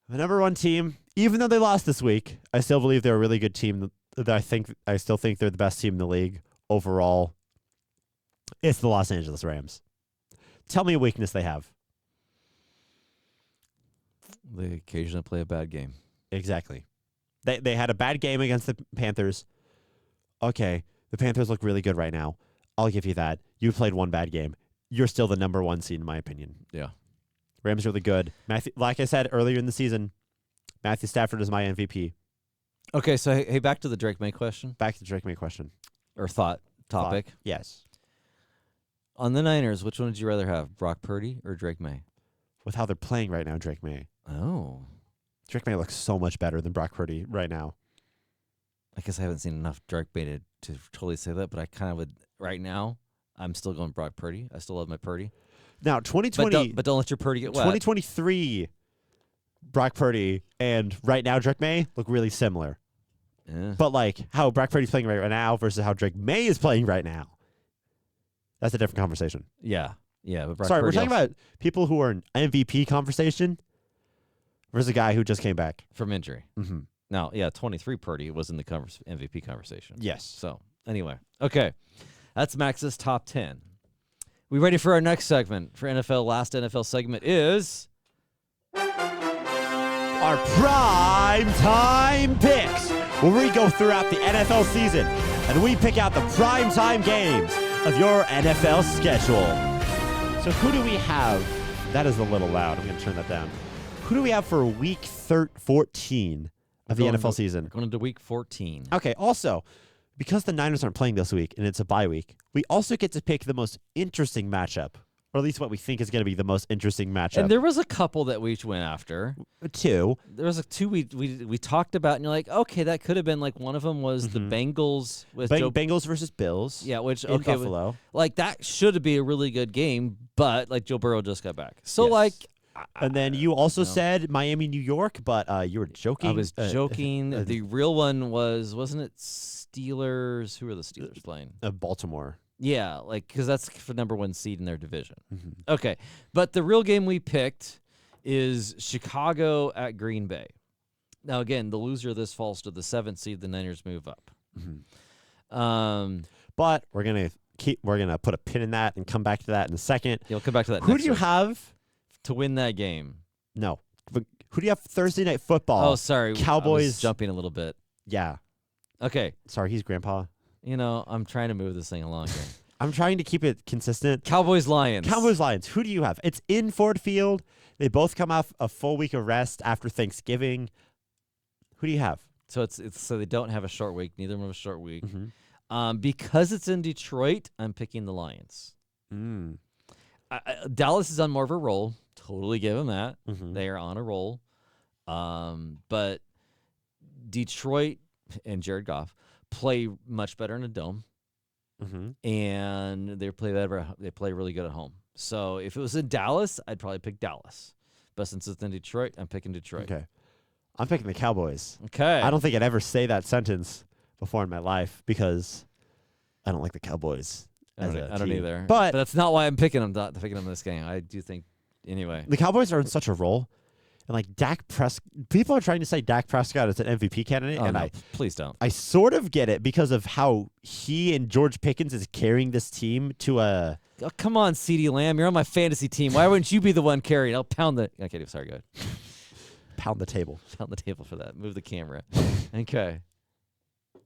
The number 1 team, even though they lost this week, I still believe they're a really good team. I still think they're the best team in the league overall. It's the Los Angeles Rams. Tell me a weakness they have. They occasionally play a bad game. Exactly. They had a bad game against the Panthers. Okay, the Panthers look really good right now. I'll give you that. You played one bad game. You're still the number 1 seed in my opinion. Yeah. Rams are really good. Like I said earlier in the season, Matthew Stafford is my MVP. Okay, so hey, back to the Drake May question. Back to the Drake May question. Or topic. Yes. On the Niners, which one would you rather have, Brock Purdy or Drake May? With how they're playing right now, Drake May. Oh. Drake May looks so much better than Brock Purdy right now. I guess I haven't seen enough Drake May to totally say that, but I kind of would right now. I'm still going Brock Purdy. I still love my Purdy. Now, 2020, but don't let your Purdy get wet. 2023, Brock Purdy and right now Drake May look really similar. Yeah. But like how Brock Purdy's playing right now versus how Drake May is playing right now, that's a different conversation. Yeah. But Brock Sorry, Purdy we're talking about people who are in MVP conversation versus a guy who just came back from injury. Mm-hmm. Now, 23 Purdy was in the MVP conversation. Yes. So anyway, okay, that's Max's top 10. We ready for our next segment? For last NFL segment is our prime time picks, where we go throughout the NFL season and we pick out the prime time games of your NFL schedule. So who do we have? That is a little loud. I'm going to turn that down. Who do we have for week 14 of the NFL season? Going into week 14. Okay, also, because the Niners aren't playing this week and it's a bye week, we also get to pick the most interesting matchup, or at least what we think is going to be the most interesting matchup. And there was a couple that we each went after. 2. There was 2 we talked about, and you're like, okay, that could have been like one of them was the Bengals with Bengals versus Bills. Yeah, which in Buffalo. Like that should be a really good game, but like Joe Burrow just got back, so Yes. like. And then you also said Miami, New York, but you were joking. I was joking. The real one wasn't it Steelers? Who are the Steelers playing? Baltimore. Yeah, like because that's the number 1 seed in their division. Mm-hmm. Okay, but the real game we picked is Chicago at Green Bay. Now again, the loser of this falls to the 7th seed. The Niners move up. Mm-hmm. But we're gonna put a pin in that and come back to that in a second. You'll come back to that. Who do you have to win that game? No. But who do you have Thursday Night Football? Oh, sorry. Cowboys. I was jumping a little bit. Yeah. Okay. Sorry, he's Grandpa. I'm trying to move this thing along here. I'm trying to keep it consistent. Cowboys, Lions. Who do you have? It's in Ford Field. They both come off a full week of rest after Thanksgiving. Who do you have? So it's so they don't have a short week. Neither of them have a short week. Mm-hmm. Because it's in Detroit, I'm picking the Lions. Mm. Dallas is on more of a roll. Totally give them that. Mm-hmm. They are on a roll. But Detroit and Jared Goff play much better in a dome, Mm-hmm. and they play better. They play really good at home. So if it was in Dallas, I'd probably pick Dallas. But since it's in Detroit, I'm picking Detroit. Okay. I'm picking the Cowboys. Okay. I don't think I'd ever say that sentence before in my life because I don't like the Cowboys. I don't team. either. But that's not why I'm picking them. Not picking them this game. I do think anyway. the Cowboys are in such a roll. And like people are trying to say Dak Prescott is an MVP candidate, and No, please don't. I sort of get it because of how he and George Pickens is carrying this team to a. Oh, come on, CeeDee Lamb. You're on my fantasy team. Why wouldn't you be the one carrying? I'll pound the. Okay, sorry, go ahead. Pound the table. Pound the table for that. Move the camera. Okay.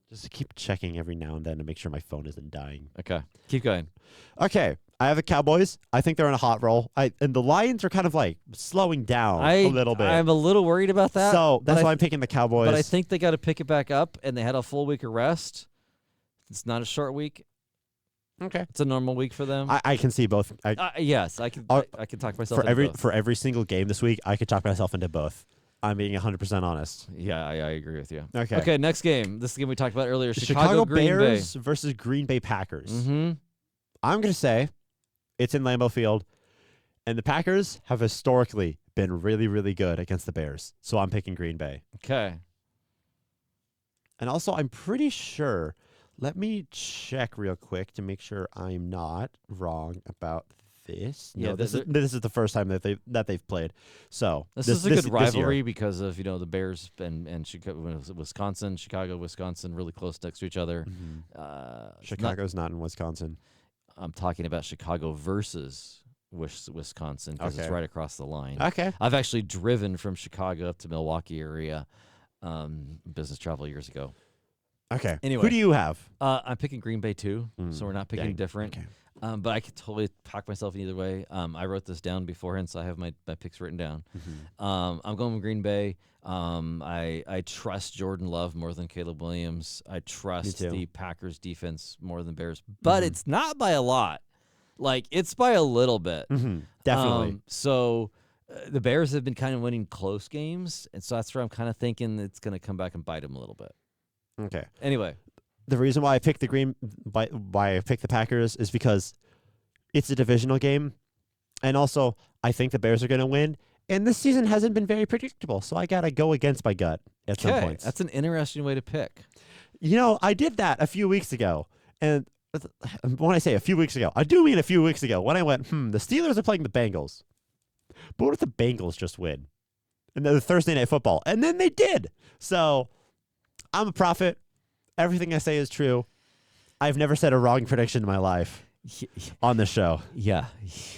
Just keep checking every now and then to make sure my phone isn't dying. Okay. Keep going. Okay, I have the Cowboys. I think they're in a hot roll. And the Lions are kind of like slowing down a little bit. I'm a little worried about that. So that's why I'm picking the Cowboys. But I think they got to pick it back up, and they had a full week of rest. It's not a short week. Okay. It's a normal week for them. I can see both. Yes, I can talk myself into both. For every single game this week, I could talk myself into both. I'm being 100% honest. Yeah, I agree with you. Okay. Okay, next game. This is the game we talked about earlier. The Chicago Green Bears Bay. versus Green Bay Packers. Mm-hmm. I'm going to say it's in Lambeau Field, and the Packers have historically been really, really good against the Bears. So I'm picking Green Bay. Okay. And also, I'm pretty sure. Let me check real quick to make sure I'm not wrong about this. Yeah, No, this is the first time that they've played. So This is a good this year. rivalry because of the Bears and Chicago, Wisconsin, Wisconsin, really close next to each other. Mm-hmm. Chicago's not in Wisconsin. I'm talking about Chicago versus Wisconsin because it's Okay. right across the line. Okay. I've actually driven from Chicago up to Milwaukee area, business travel years ago. Okay. Anyway. Who do you have? I'm picking Green Bay too, so we're not picking Dang. different. Okay. But I could totally talk myself in either way. I wrote this down beforehand, so I have my picks written down. Mm-hmm. I'm going with Green Bay. I trust Jordan Love more than Caleb Williams. I trust too. the Packers defense more than Bears, but it's not by a lot. Like, it's by a little bit. Mm-hmm. Definitely. The Bears have been kind of winning close games, and so that's where I'm kind of thinking it's going to come back and bite them a little bit. Okay. Anyway. The reason why I picked why I picked the Packers is because it's a divisional game, and also I think the Bears are going to win. And this season hasn't been very predictable, so I gotta go against my gut at some points. That's an interesting way to pick. I did that a few weeks ago, and when I say a few weeks ago, I do mean a few weeks ago when I went, the Steelers are playing the Bengals, but what if the Bengals just win? And the Thursday Night Football, and then they did. So I'm a prophet. Everything I say is true. I've never said a wrong prediction in my life on this show. Yeah,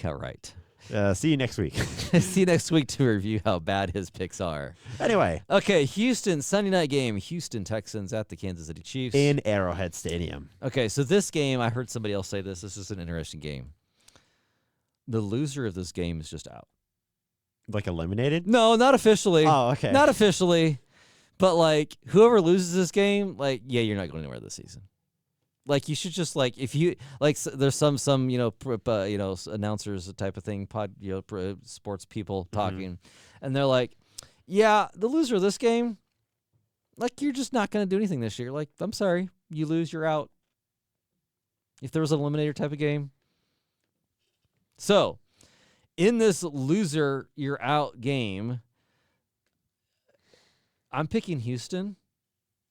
right. See you next week. See you next week to review how bad his picks are. Anyway. Okay, Houston, Sunday night game. Houston Texans at the Kansas City Chiefs. In Arrowhead Stadium. Okay, so this game, I heard somebody else say this. This is an interesting game. The loser of this game is just out. Like eliminated? No, not officially. Oh, okay. Not officially. But, like, whoever loses this game, like, yeah, you're not going anywhere this season. Like, you should just, like, if you, like, there's some announcers type of thing, sports people talking, and they're like, yeah, the loser of this game, like, you're just not going to do anything this year. Like, I'm sorry, you lose, you're out. If there was an eliminator type of game. So, in this loser, you're out game, I'm picking Houston,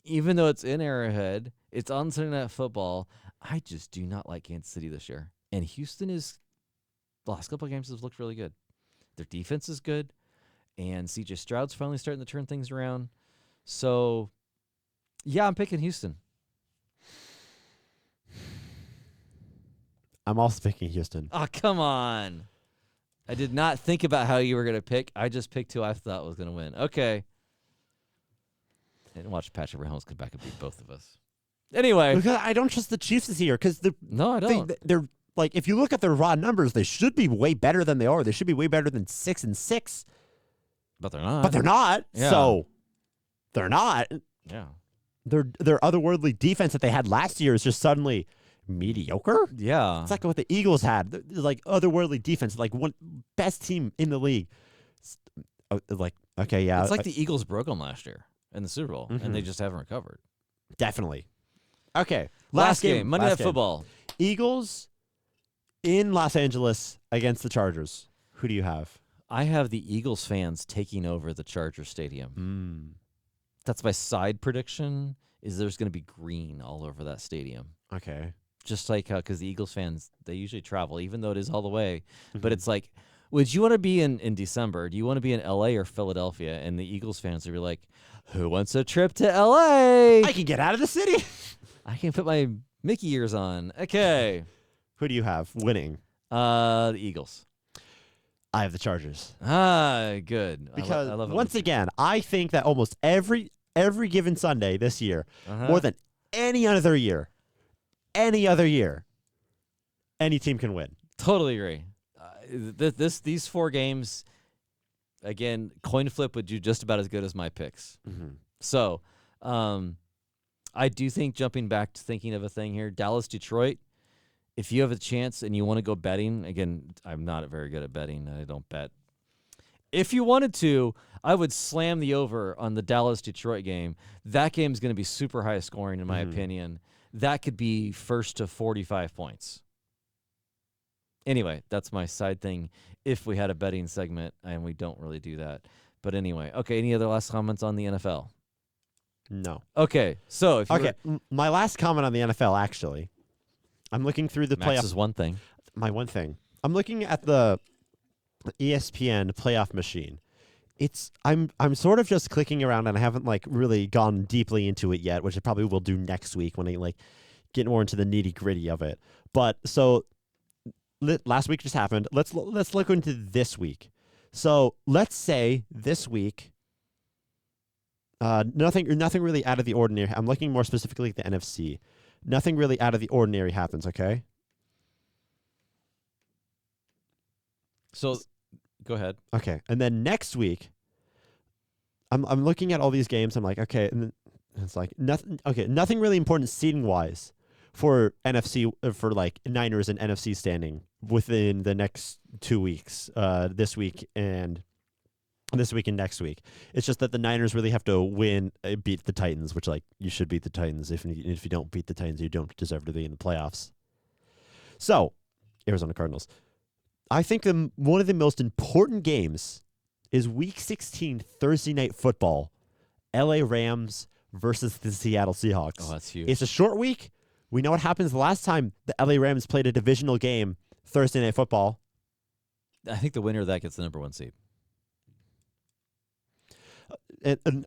even though it's in Arrowhead. It's on Sunday Night Football. I just do not like Kansas City this year. And Houston the last couple of games have looked really good. Their defense is good. And C.J. Stroud's finally starting to turn things around. So, yeah, I'm picking Houston. I'm also picking Houston. Oh, come on. I did not think about how you were going to pick. I just picked who I thought was going to win. Okay. And watch Patrick Mahomes come back and beat both of us. Anyway. Because I don't trust the Chiefs this year because No, I don't. they're like, if you look at their raw numbers, they should be way better than they are. They should be way better than 6-6. But they're not. But they're not. Yeah. So they're not. Yeah. Their otherworldly defense that they had last year is just suddenly mediocre. Yeah. It's like what the Eagles had. They're like otherworldly defense, like one best team in the league. Like, okay, yeah. It's like the Eagles broke them last year in the Super Bowl, and they just haven't recovered. Definitely. Okay. Last game, Monday Night Football. Eagles in Los Angeles against the Chargers. Who do you have? I have the Eagles fans taking over the Chargers Stadium. That's my side prediction, is there's going to be green all over that stadium. Okay. Just like how, because the Eagles fans, they usually travel, even though it is all the way. But it's like, would you want to be in December? Do you want to be in L.A. or Philadelphia? And the Eagles fans would be like, who wants a trip to L.A.? I can get out of the city. I can put my Mickey ears on. Okay. Who do you have winning? The Eagles. I have the Chargers. Good. Because I love it. once again, I think that almost every given Sunday this year, more than any other year, any team can win. Totally agree. These 4 games, again, coin flip would do just about as good as my picks. So, I do think, jumping back to thinking of a thing here, Dallas, Detroit, if you have a chance and you want to go betting, again, I'm not very good at betting. I don't bet. If you wanted to, I would slam the over on the Dallas-Detroit game. That game is going to be super high scoring, in my opinion. That could be first to 45 points. Anyway, that's my side thing if we had a betting segment, and we don't really do that. But anyway, okay, any other last comments on the NFL? No. Okay, so if my last comment on the NFL, actually, I'm looking through the Max playoff. is one thing. My one thing. I'm looking at the ESPN playoff machine. I'm sort of just clicking around, and I haven't like really gone deeply into it yet, which I probably will do next week when I like get more into the nitty gritty of it. But so last week just happened. Let's look into this week. So let's say this week, nothing really out of the ordinary. I'm looking more specifically at the NFC. Nothing really out of the ordinary happens. Okay. So go ahead. Okay, and then next week, I'm looking at all these games. I'm like, okay, and then it's like nothing. Okay, nothing really important seeding wise for NFC for like Niners and NFC standing within the next 2 weeks. This week and next week. It's just that the Niners really have to beat the Titans, which like you should beat the Titans. If you don't beat the Titans, you don't deserve to be in the playoffs. So, Arizona Cardinals. I think one of the most important games is Week 16 Thursday Night Football, LA Rams versus the Seattle Seahawks. Oh, that's huge. It's a short week. We know what happens the last time the LA Rams played a divisional game, Thursday Night Football. I think the winner of that gets the number 1 seed.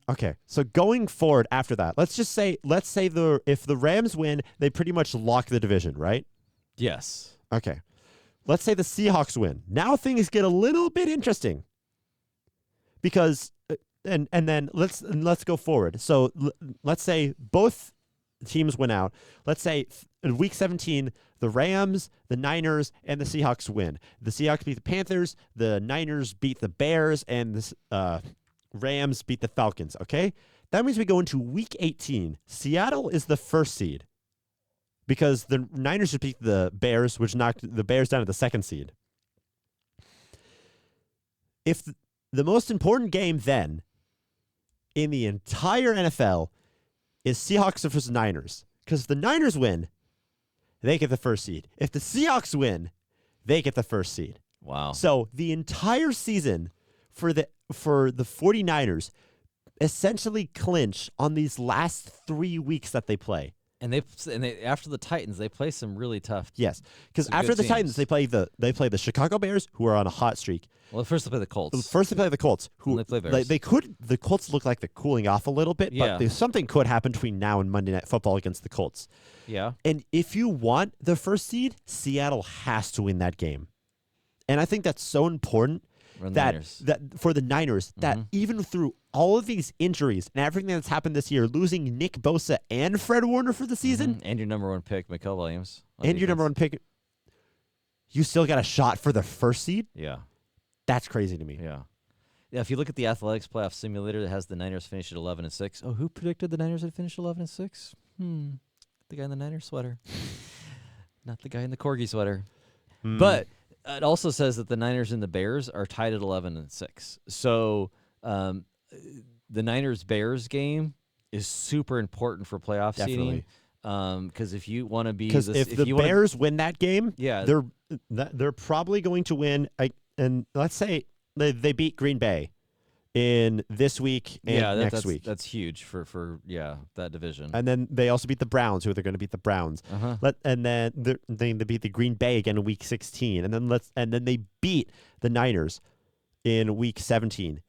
Okay, so going forward after that, let's say if the Rams win, they pretty much lock the division, right? Yes. Okay. Let's say the Seahawks win. Now things get a little bit interesting. Because and then let's go forward. So let's say both teams win out. Let's say in week 17 the Rams, the Niners, and the Seahawks win. The Seahawks beat the Panthers, the Niners beat the Bears, and the Rams beat the Falcons, okay? That means we go into week 18. Seattle is the first seed. Because the Niners just beat the Bears, which knocked the Bears down to the 2nd seed. If the most important game then in the entire NFL is Seahawks versus Niners, because if the Niners win, they get the 1st seed. If the Seahawks win, they get the 1st seed. Wow. So the entire season for the 49ers essentially clinch on these last 3 weeks that they play. And they after the Titans, they play some really tough. Yes, because some after good the teams. Titans, they play the Chicago Bears, who are on a hot streak. Well, first they play the Colts. First, they play the Colts, who And they play Bears. the Colts look like they're cooling off a little bit, Yeah. but something could happen between now and Monday Night Football against the Colts. Yeah. And if you want the 1st seed, Seattle has to win that game, and I think that's so important. Run the That Niners. for the Niners, that even through all of these injuries and everything that's happened this year, losing Nick Bosa and Fred Warner for the season, And your number 1 pick, Mikael Williams. on and your number defense. 1 pick, you still got a shot for the 1st seed? Yeah. That's crazy to me. Yeah. Yeah, if you look at the Athletics playoff simulator that has the Niners finish at 11-6. Oh, who predicted the Niners would finish 11-6? The guy in the Niners sweater. Not the guy in the corgi sweater. But it also says that the Niners and the Bears are tied at 11-6. So the Niners-Bears game is super important for playoff seeding. Because if you want to be, because if the Bears win that game, they're probably going to win. And let's say they beat Green Bay in this week and next week. That's huge for that division. And then they also beat the Browns, who they're going to beat the Browns. And then they beat the Green Bay again in week 16, and then they beat the Niners in week 17.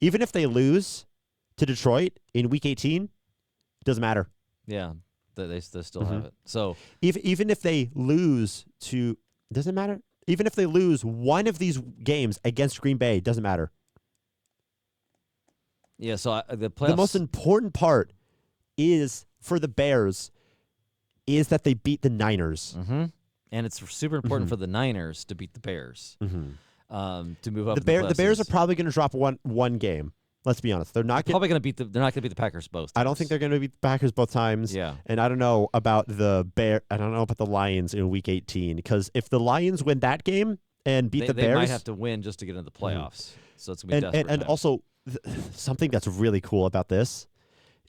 Even if they lose to Detroit in week 18, it doesn't matter. Yeah, they still have it. So even if they lose to, doesn't matter. Even if they lose one of these games against Green Bay, doesn't matter. Yeah, so the playoffs. The most important part is for the Bears is that they beat the Niners. And it's super important for the Niners to beat the Bears to move up. The Bears are probably going to drop one game. Let's be honest. They're not going to beat the Packers both times. I don't think they're going to beat the Packers both times. Yeah. And I don't know about the Lions in week 18, because if the Lions win that game and beat the Bears, they might have to win just to get into the playoffs. So it's going to be desperate. And also something that's really cool about this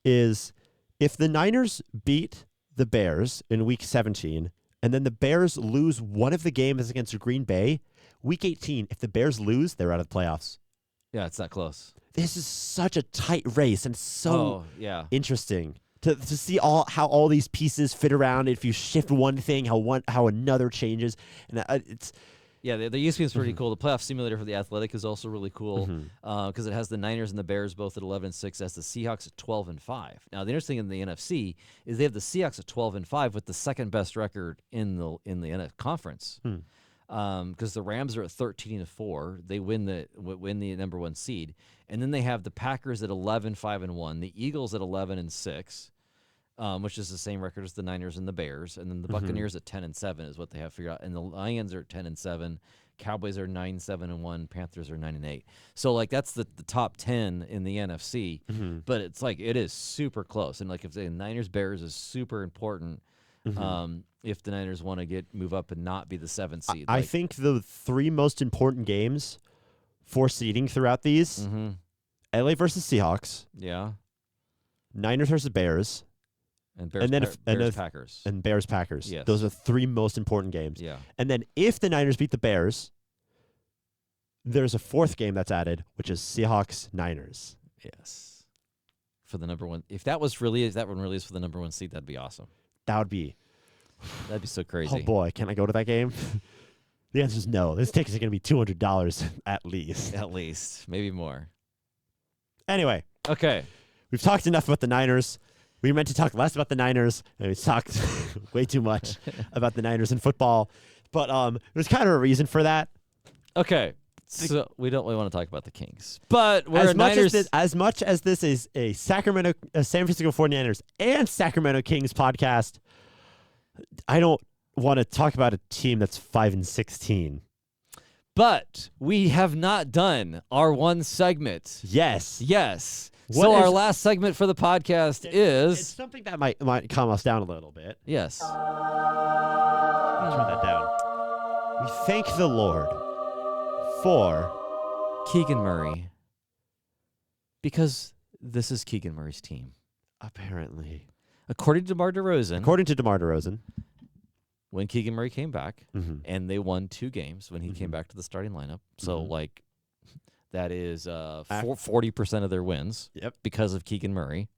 is if the Niners beat the Bears in week 17 and then the Bears lose one of the games against Green Bay, week 18, if the Bears lose, they're out of the playoffs. Yeah, it's that close. This is such a tight race and so interesting to see how all these pieces fit around. If you shift one thing, how another changes, and it's the ESPN is pretty cool. The playoff simulator for the Athletic is also really cool because it has the Niners and the Bears both at 11-6, as the Seahawks at 12-5. Now the interesting in the NFC is they have the Seahawks at 12-5 with the second best record in the NFC conference. Because the Rams are at 13-4, they win the number one seed, and then they have the Packers at 11-5-1, the Eagles at 11-6, which is the same record as the Niners and the Bears, and then the Buccaneers at 10-7 is what they have figured out, and the Lions are at 10-7, Cowboys are 9-7-1, Panthers are 9-8. So like that's the top 10 in the NFC, but it's like it is super close, and like if the Niners Bears is super important. If the Niners want to move up and not be the 7th seed. I think the three most important games for seeding throughout these, LA versus Seahawks. Yeah. Niners versus Bears. And Bears Packers. And Bears Packers. Yes. Those are three most important games. Yeah. And then if the Niners beat the Bears, there's a fourth game that's added, which is Seahawks Niners. Yes. For the number one. If that one really is for the number one seed, that'd be awesome. That'd be so crazy. Oh boy, can I go to that game? The answer is no. This ticket is going to be $200 at least. At least, maybe more. Anyway, okay, we've talked enough about the Niners. We meant to talk less about the Niners, and we talked way too much about the Niners in football. But there's kind of a reason for that. Okay, so we don't really want to talk about the Kings, but we're as much as this is a San Francisco 49ers and Sacramento Kings podcast, I don't want to talk about a team that's 5-16. But we have not done our one segment. Yes. So our last segment for the podcast is it's something that might calm us down a little bit. Yes. Turn that down. We thank the Lord for Keegan Murray, because this is Keegan Murray's team. Apparently. According to DeMar DeRozan, when Keegan Murray came back, and they won 2 games when he came back to the starting lineup. So, like, that is 40% of their wins because of Keegan Murray.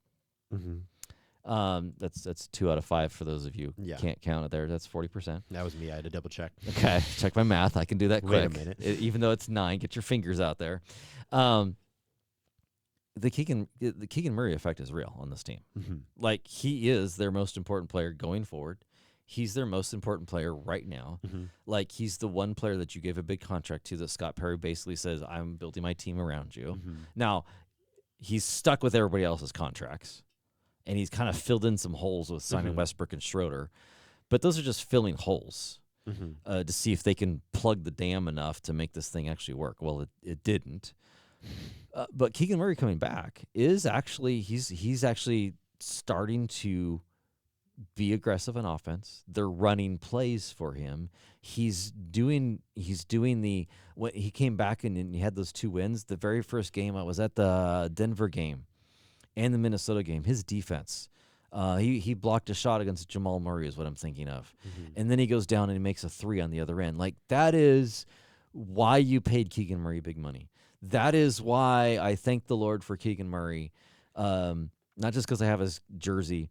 That's 2 out of 5 for those of you who can't count it there. That's 40%. That was me. I had to double check. Okay, check my math. I can do that quick. Wait a minute. Even though it's 9, get your fingers out there. The Keegan Murray effect is real on this team. Like, he is their most important player going forward. He's their most important player right now. Like, he's the one player that you gave a big contract to that Scott Perry basically says, I'm building my team around you. Now, he's stuck with everybody else's contracts, and he's kind of filled in some holes with signing Westbrook and Schroeder. But those are just filling holes. to see if they can plug the dam enough to make this thing actually work. Well, it didn't. But Keegan Murray coming back is actually he's actually starting to be aggressive on offense. They're running plays for him. He's doing the when he came back and he had those 2 wins. The very first game I was at the Denver game and the Minnesota game. His defense, he blocked a shot against Jamal Murray is what I'm thinking of, and then he goes down and he makes a 3 on the other end. Like that is why you paid Keegan Murray big money. That is why I thank the Lord for Keegan Murray. Not just because I have his jersey,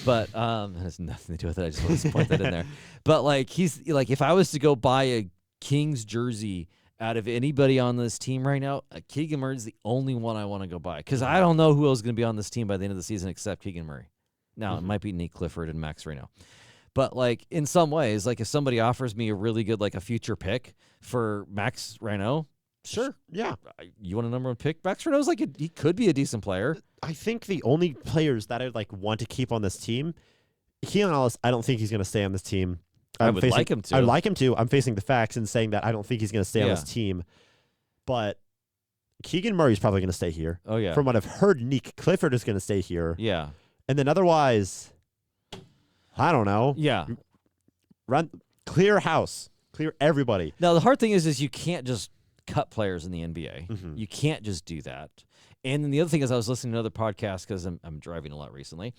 but it has nothing to do with it. I just want to point that in there. But like he's like, if I was to go buy a Kings jersey out of anybody on this team right now, Keegan Murray is the only one I want to go buy because I don't know who else is going to be on this team by the end of the season except Keegan Murray. Now it might be Nick Clifford and Max Reno, but like in some ways, like if somebody offers me a really good like a future pick for Max Reno. Sure. Yeah. You want a number 1 pick? Max Renault's like he could be a decent player. I think the only players that I like want to keep on this team, Keon Ellis, I don't think he's going to stay on this team. I would like him to. I like him to. I'm facing the facts and saying that I don't think he's going to stay on this team. But Keegan Murray's probably going to stay here. Oh, yeah. From what I've heard, Nick Clifford is going to stay here. Yeah. And then otherwise, I don't know. Yeah. Clear house. Clear everybody. Now, the hard thing is you can't just cut players in the NBA. You can't just do that. And then the other thing is I was listening to another podcast because I'm driving a lot recently.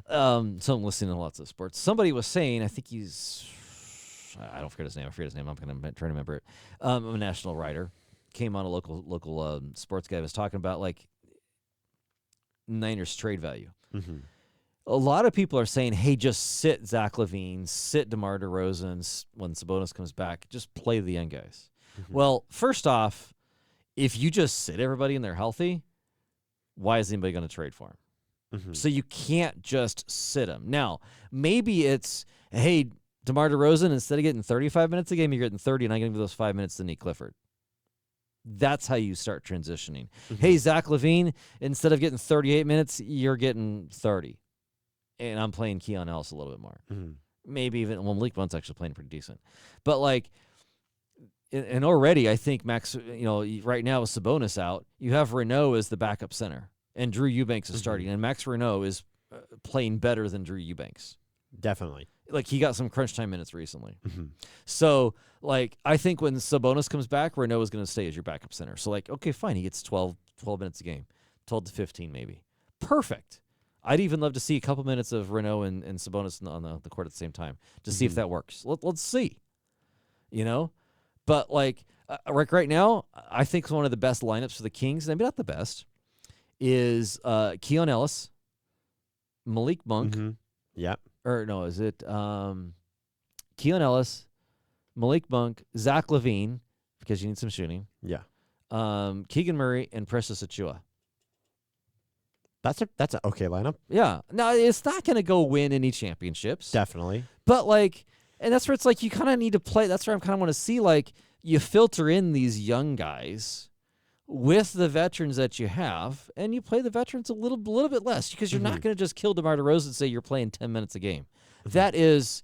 So I'm listening to lots of sports. Somebody was saying, I think I don't forget his name. I'm going to try to remember it. A national writer came on a local sports guy was talking about like Niners trade value. A lot of people are saying, hey, just sit Zach LaVine, sit DeMar DeRozan when Sabonis comes back. Just play the young guys. Well, first off, if you just sit everybody and they're healthy, why is anybody going to trade for him? So you can't just sit him. Now, maybe it's, hey, DeMar DeRozan, instead of getting 35 minutes a game, you're getting 30, and I'm going to give those 5 minutes to Nick Clifford. That's how you start transitioning. Hey, Zach LaVine, instead of getting 38 minutes, you're getting 30. And I'm playing Keon Ellis a little bit more. Maybe even, Malik Monk's actually playing pretty decent. But, like, and already I think Max, right now with Sabonis out, you have Renault as the backup center, and Drew Eubanks is starting, and Max Renault is playing better than Drew Eubanks. Definitely. Like, he got some crunch time minutes recently. So, like, I think when Sabonis comes back, Renault is going to stay as your backup center. So, like, okay, fine, he gets 12 minutes a game, 12 to 15 maybe. Perfect. I'd even love to see a couple minutes of Renault and Sabonis on the court at the same time to see if that works. Let's see, But, like, right now, I think one of the best lineups for the Kings, maybe not the best, is Keon Ellis, Malik Monk. Yep. Or, no, is it Keon Ellis, Malik Monk, Zach LaVine, because you need some shooting. Yeah. Keegan Murray, and Precious Achiuwa. That's an okay lineup. Yeah. Now, it's not going to go win any championships. Definitely. But, like, and that's where it's like you kind of need to play. That's where I kind of want to see, like, you filter in these young guys with the veterans that you have, and you play the veterans a little bit less because you're not going to just kill DeMar DeRozan and say you're playing 10 minutes a game. That is,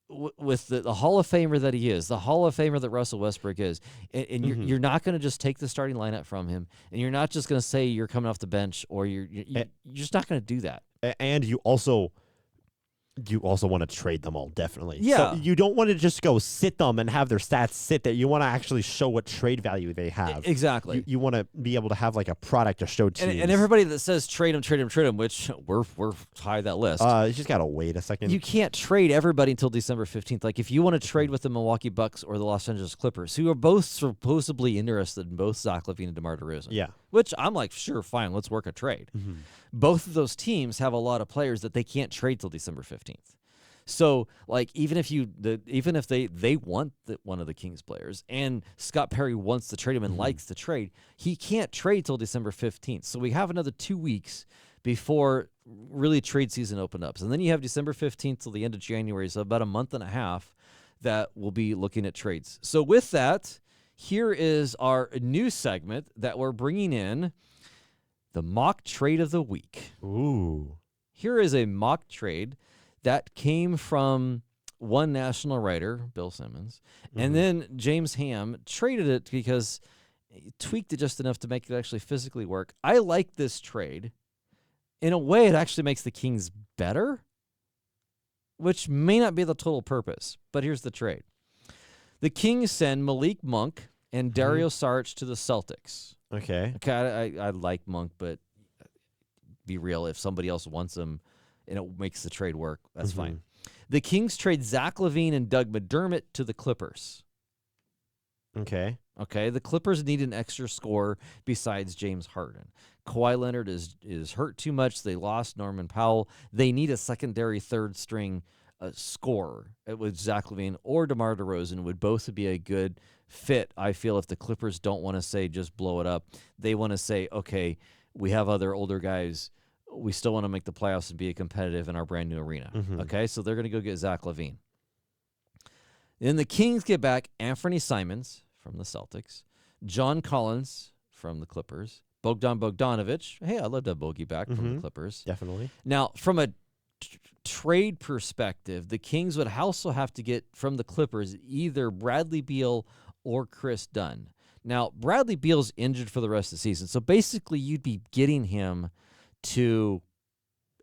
with the Hall of Famer that he is, the Hall of Famer that Russell Westbrook is, and you're not going to just take the starting lineup from him, and you're not just going to say you're coming off the bench, or you're just not going to do that. And you also want to trade them all, definitely. Yeah. So you don't want to just go sit them and have their stats sit there. You want to actually show what trade value they have. Exactly. You want to be able to have like a product to show teams. And everybody that says trade them, which we're high that list. You just got to wait a second. You can't trade everybody until December 15th. Like, if you want to trade with the Milwaukee Bucks or the Los Angeles Clippers, who are both supposedly interested in both Zach LaVine and DeMar DeRozan. Yeah. Which I'm like, sure, fine, let's work a trade. Both of those teams have a lot of players that they can't trade till December 15th. So, like, even if they want one of the Kings players, and Scott Perry wants to trade him and likes to trade, he can't trade till December 15th. So we have another 2 weeks before really trade season open up. And then you have December 15th till the end of January, so about a month and a half that we'll be looking at trades. So with that, here is our new segment that we're bringing in, the mock trade of the week. Ooh. Here is a mock trade that came from one national writer, Bill Simmons, and then James Ham traded it because he tweaked it just enough to make it actually physically work. I like this trade. In a way, it actually makes the Kings better, which may not be the total purpose, but here's the trade. The Kings send Malik Monk and Dario Saric to the Celtics. Okay. Okay, I like Monk, but be real, if somebody else wants him and it makes the trade work, that's fine. The Kings trade Zach LaVine and Doug McDermott to the Clippers. Okay. Okay, the Clippers need an extra scorer besides James Harden. Kawhi Leonard is hurt too much. They lost Norman Powell. They need a secondary third-string scorer. With Zach LaVine or DeMar DeRozan would both be a good fit, I feel, if the Clippers don't want to say just blow it up. They want to say, okay, we have other older guys. We still want to make the playoffs and be competitive in our brand new arena. Okay, so they're going to go get Zach LaVine. Then the Kings get back Anthony Simons from the Celtics, John Collins from the Clippers, Bogdan Bogdanovic. Hey, I'd love to have Bogey back from the Clippers. Definitely. Now, from a trade perspective, the Kings would also have to get from the Clippers either Bradley Beal or Chris Dunn. Now, Bradley Beal's injured for the rest of the season, so basically you'd be getting him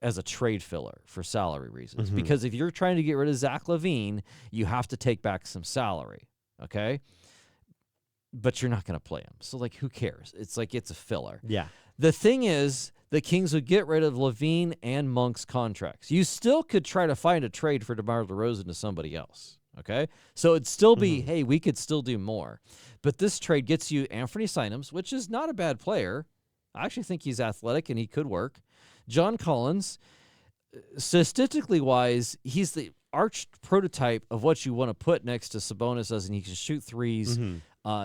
as a trade filler for salary reasons. Because if you're trying to get rid of Zach LaVine, you have to take back some salary, okay? But you're not going to play him. So, like, who cares? It's like it's a filler. Yeah. The thing is, the Kings would get rid of LaVine and Monk's contracts. You still could try to find a trade for DeMar DeRozan to somebody else, okay? So it'd still be, hey, we could still do more. But this trade gets you Anthony Simons, which is not a bad player. I actually think he's athletic and he could work. John Collins, statistically wise, he's the arch prototype of what you want to put next to Sabonis, as in he can shoot threes.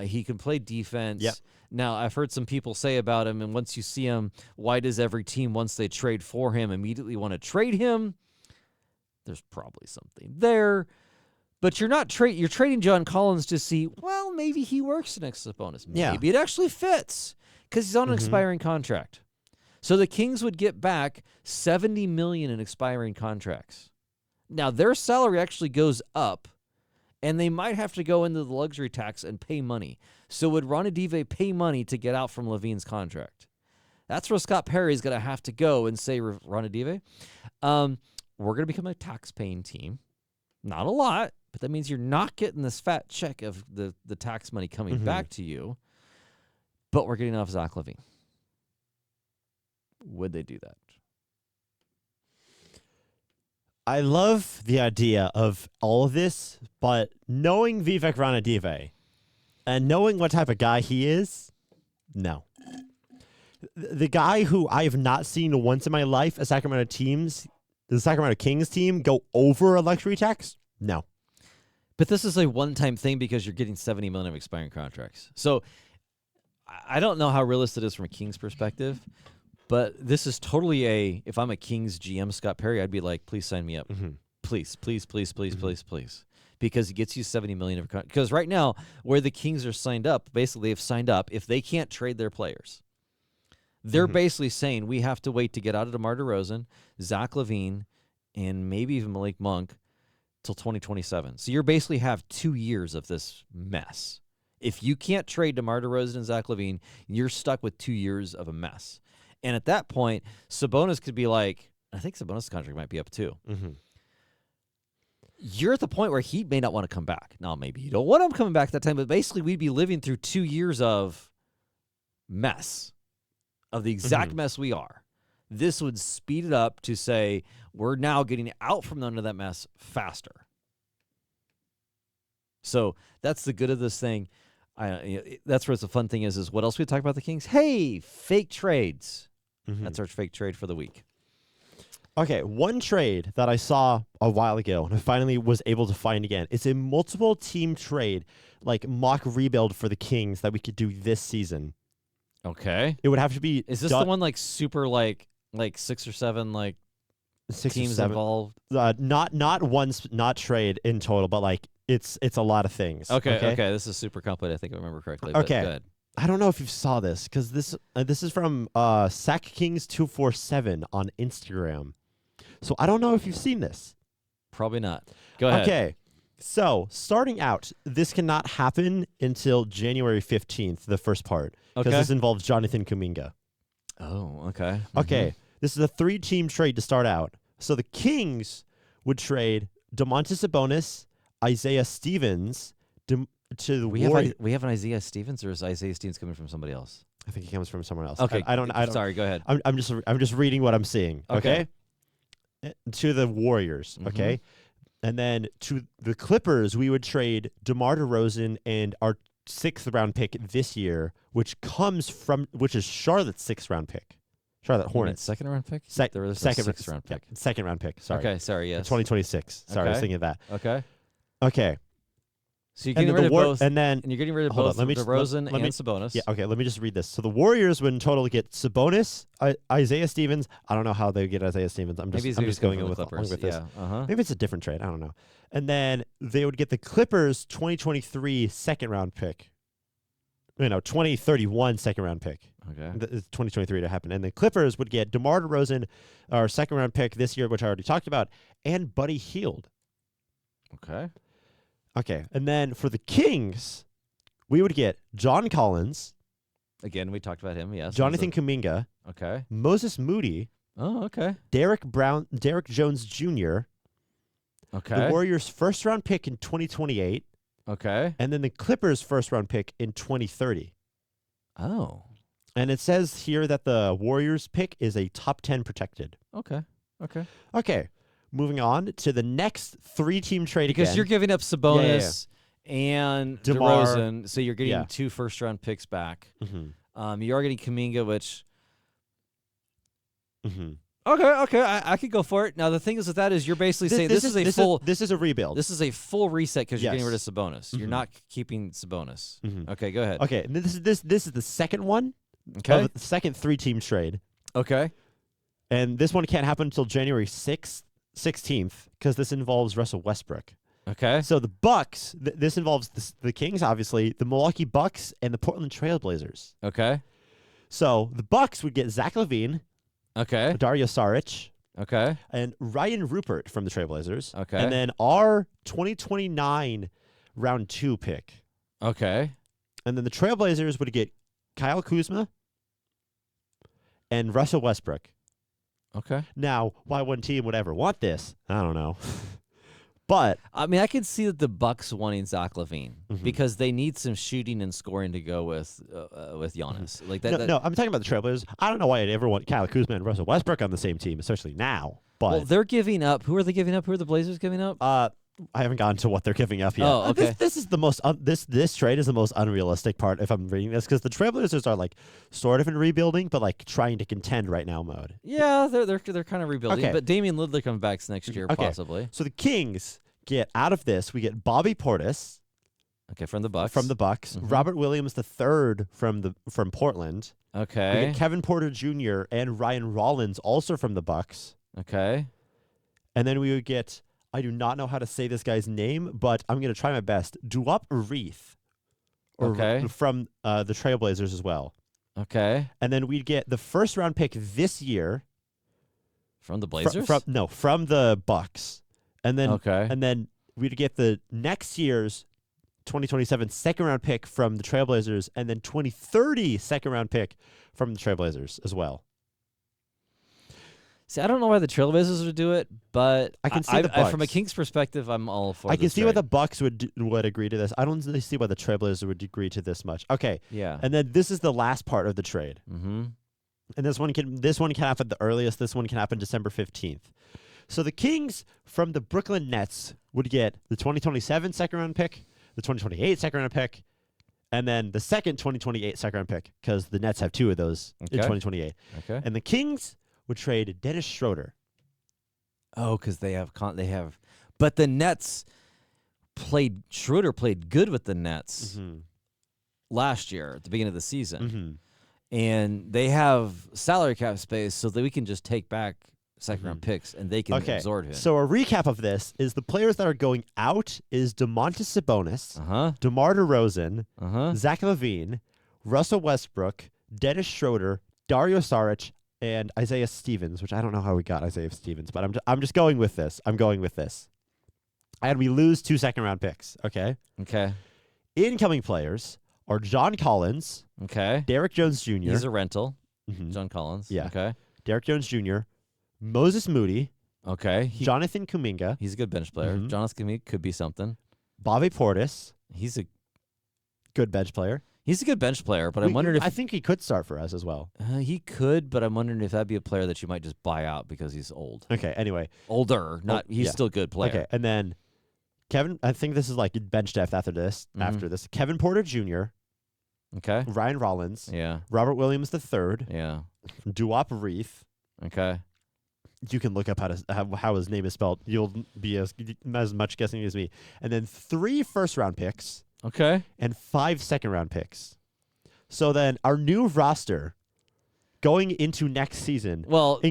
He can play defense. Yep. Now, I've heard some people say about him, and once you see him, why does every team, once they trade for him, immediately want to trade him? There's probably something there. But you're not you're trading John Collins to see, well, maybe he works next to Sabonis. Maybe it actually fits because he's on an expiring contract. So the Kings would get back $70 million in expiring contracts. Now, their salary actually goes up, and they might have to go into the luxury tax and pay money. So would Ronnie Dive pay money to get out from LaVine's contract? That's where Scott Perry's going to have to go and say, Ronnie Dive, we're going to become a tax-paying team. Not a lot, but that means you're not getting this fat check of the tax money coming back to you, but we're getting off Zach LaVine. Would they do that? I love the idea of all of this, but knowing Vivek Ranadive and knowing what type of guy he is, no. The guy who I have not seen once in my life the Sacramento Kings team go over a luxury tax, no. But this is a one-time thing because you're getting $70 million of expiring contracts. So I don't know how realistic it is from a Kings perspective. But this is totally if I'm a Kings GM, Scott Perry, I'd be like, please sign me up. Please, please, please, please, please, please. Because it gets you $70 million of contract. Because right now, where the Kings are signed up, basically they've signed up, if they can't trade their players, they're basically saying we have to wait to get out of DeMar DeRozan, Zach LaVine, and maybe even Malik Monk till 2027. So you basically have 2 years of this mess. If you can't trade DeMar DeRozan and Zach LaVine, you're stuck with 2 years of a mess. And at that point, Sabonis could be like, I think Sabonis' contract might be up too. You're at the point where he may not want to come back. Now, maybe you don't want him coming back at that time, but basically we'd be living through 2 years of mess, of the exact mess we are. This would speed it up to say we're now getting out from under that mess faster. So that's the good of this thing. That's where the fun thing is what else we talk about the Kings? Hey, fake trades. That's our fake trade for the week. Okay, one trade that I saw a while ago and I finally was able to find again. It's a multiple team trade, like mock rebuild for the Kings that we could do this season. Okay. It would have to be. Is this the one like super like 6 or 7 like 6 teams or 7 involved? Not trade in total, but like it's a lot of things. Okay. This is super complicated. I think I remember correctly. Okay. But go ahead. I don't know if you saw this because this is from Sack Kings 247 on Instagram. So I don't know if you've seen this. Probably not. Go ahead. Okay. So, starting out, this cannot happen until January 15th, the first part, because Okay. this involves Jonathan Kuminga. Oh, okay. Okay. This is a 3-team trade to start out. So, the Kings would trade Domantas Sabonis, Isaiah Stevens to the Warriors. We have an Isaiah Stevens, or is Isaiah Stevens coming from somebody else? I think he comes from somewhere else. Okay. I don't. Sorry, go ahead. I'm just reading what I'm seeing. Okay. To the Warriors. Okay. And then to the Clippers, we would trade DeMar DeRozan and our 6th round pick this year, which is Charlotte's 6th round pick. Charlotte Hornets. Second round pick? Second sixth round pick. Yeah, second round pick. Sorry. Okay, sorry, yes. 2026. Sorry, I was Okay. thinking of that. Okay. Okay. So you're And getting then rid of both, and then and you're getting rid of hold on, both let me just- DeRozan let and me- Sabonis. yeah, okay, let me just read this. So the Warriors would in total get Sabonis, Isaiah Stevens. I don't know how they get Isaiah Stevens. I'm Maybe just going going with with the Clippers. with this. Yeah. Uh-huh. Maybe it's a different trade. I don't know. And then they would get the Clippers 2023 second round pick. 2031 second round pick. Okay. It's 2023 to happen. And the Clippers would get DeMar DeRozan, our second round pick this year, which I already talked about, and Buddy Hield. Okay. Okay. And then for the Kings, we would get John Collins, Again, we talked about him, yes. Jonathan Kuminga, Okay. Moses Moody, Oh, okay. Derek Jones Jr., Okay. the Warriors' first round pick in 2028, Okay. and then the Clippers' first round pick in 2030. Oh. And it says here that the Warriors pick is a top 10 protected. Okay. Okay. Okay. Moving on to the next 3-team trade Because again. you're giving up Sabonis and DeMar. DeRozan, so you're getting Yeah. 2 first-round picks back. Mm-hmm. You are getting Kuminga, which Mm-hmm. okay, I could go for it. Now the thing is with that is you're basically saying this is a rebuild. this is a full reset because you're getting rid of Yes. Sabonis. You're Mhm. not keeping Sabonis. Mhm. Okay, go ahead. Okay, and this is the second one Okay. of the second 3-team trade. Okay. And this one can't happen until January 16th because this involves Russell Westbrook. Okay. So the Bucks, this involves the Kings, obviously, the Milwaukee Bucks, and the Portland Trailblazers. Okay. So the Bucks would get Zach LaVine, Okay. Dario Saric, Okay. and Ryan Rupert from the Trailblazers. Okay. And then our 2029 round 2 pick. Okay. And then the Trailblazers would get Kyle Kuzma and Russell Westbrook. Okay. Now, why one team would ever want this, I don't know. But I mean, I could see that the Bucks wanting Zach LaVine Mhm. because they need some shooting and scoring to go with Giannis. Like that. no, I'm talking about the Trailblazers. I don't know why I'd ever want Kyle Kuzma and Russell Westbrook on the same team, especially now. But Well, they're giving up. Who are they giving up? Who are the Blazers giving up? I haven't gotten to what they're giving up yet. Oh, okay. This is the most this trade is the most unrealistic part if I'm reading this because the Trailblazers are like sort of in rebuilding, but like trying to contend right now mode. Yeah, they're kind of rebuilding. Okay. But Damian Lillard comes back next year, Okay. possibly. So the Kings get out of this. We get Bobby Portis Okay, from the Bucks. from the Bucks, Mhm. Robert Williams III from Portland. We Okay. get Kevin Porter Jr. and Ryan Rollins also from the Bucks. Okay. And then we would get, I do not know how to say this guy's name, but I'm going to try my best. Duop Reith. Okay. From the Trailblazers as well. Okay. And then we'd get the first round pick this year. From the Blazers. From the Bucks. And then Okay. and then we'd get the next year's 2027 second round pick from the Trailblazers and then 2030 second round pick from the Trailblazers as well. See, I don't know why the Trailblazers would do it, but I can see the from a Bucks. Kings perspective, I'm all for. I can this see why trade. the Bucks would agree to this. I don't really see why the Trailblazers would agree to this much. Okay. Yeah. And then this is the last part of the trade. Mm-hmm. And this one can happen the earliest. This one can happen December 15th. So the Kings from the Brooklyn Nets would get the 2027 second round pick, the 2028 second round pick, and then the second 2028 second round pick because the Nets have 2 of those in Okay. 2028. Okay. And the Kings would trade Dennis Schroeder. Oh, because they have. But the Nets Schroeder played good with the Nets last year at the beginning of the season. Mm-hmm. And they have salary cap space so that we can just take back second round picks and they can Okay. absorb him. So a recap of this is the players that are going out is Domantas Sabonis, Uh-huh. DeMar DeRozan, Uh-huh. Zach LaVine, Russell Westbrook, Dennis Schroeder, Dario Saric, and Isaiah Stevens, which I don't know how we got Isaiah Stevens, but I'm just going with this. I'm going with this. and we lose 2 second-round picks. Okay. Okay. Incoming players are John Collins, Okay. Derek Jones Jr. He's a rental. Mhm. John Collins. Yeah. Okay. Derek Jones Jr., Moses Moody, Okay. Jonathan Kuminga, He's a good bench player. Mhm. Jonathan Kuminga could be something. Bobby Portis, He's a bench player. good bench player, but I'm wondering if I think he could start for us as well. he could, but I'm wondering if that'd be a player that you might just buy out because he's old. Okay, anyway. Older, not he's yeah. still a good player. Okay, and then Kevin, I think this is like bench depth after this. Mhm. Kevin Porter Jr., Okay. Ryan Rollins, Yeah. Robert Williams III, Yeah. Duop Reith. Okay. You can look up how his name is spelled. You'll be as much guessing as me. And then 3 first-round picks Okay. and 5 second-round picks. So then our new roster going into next season, Well,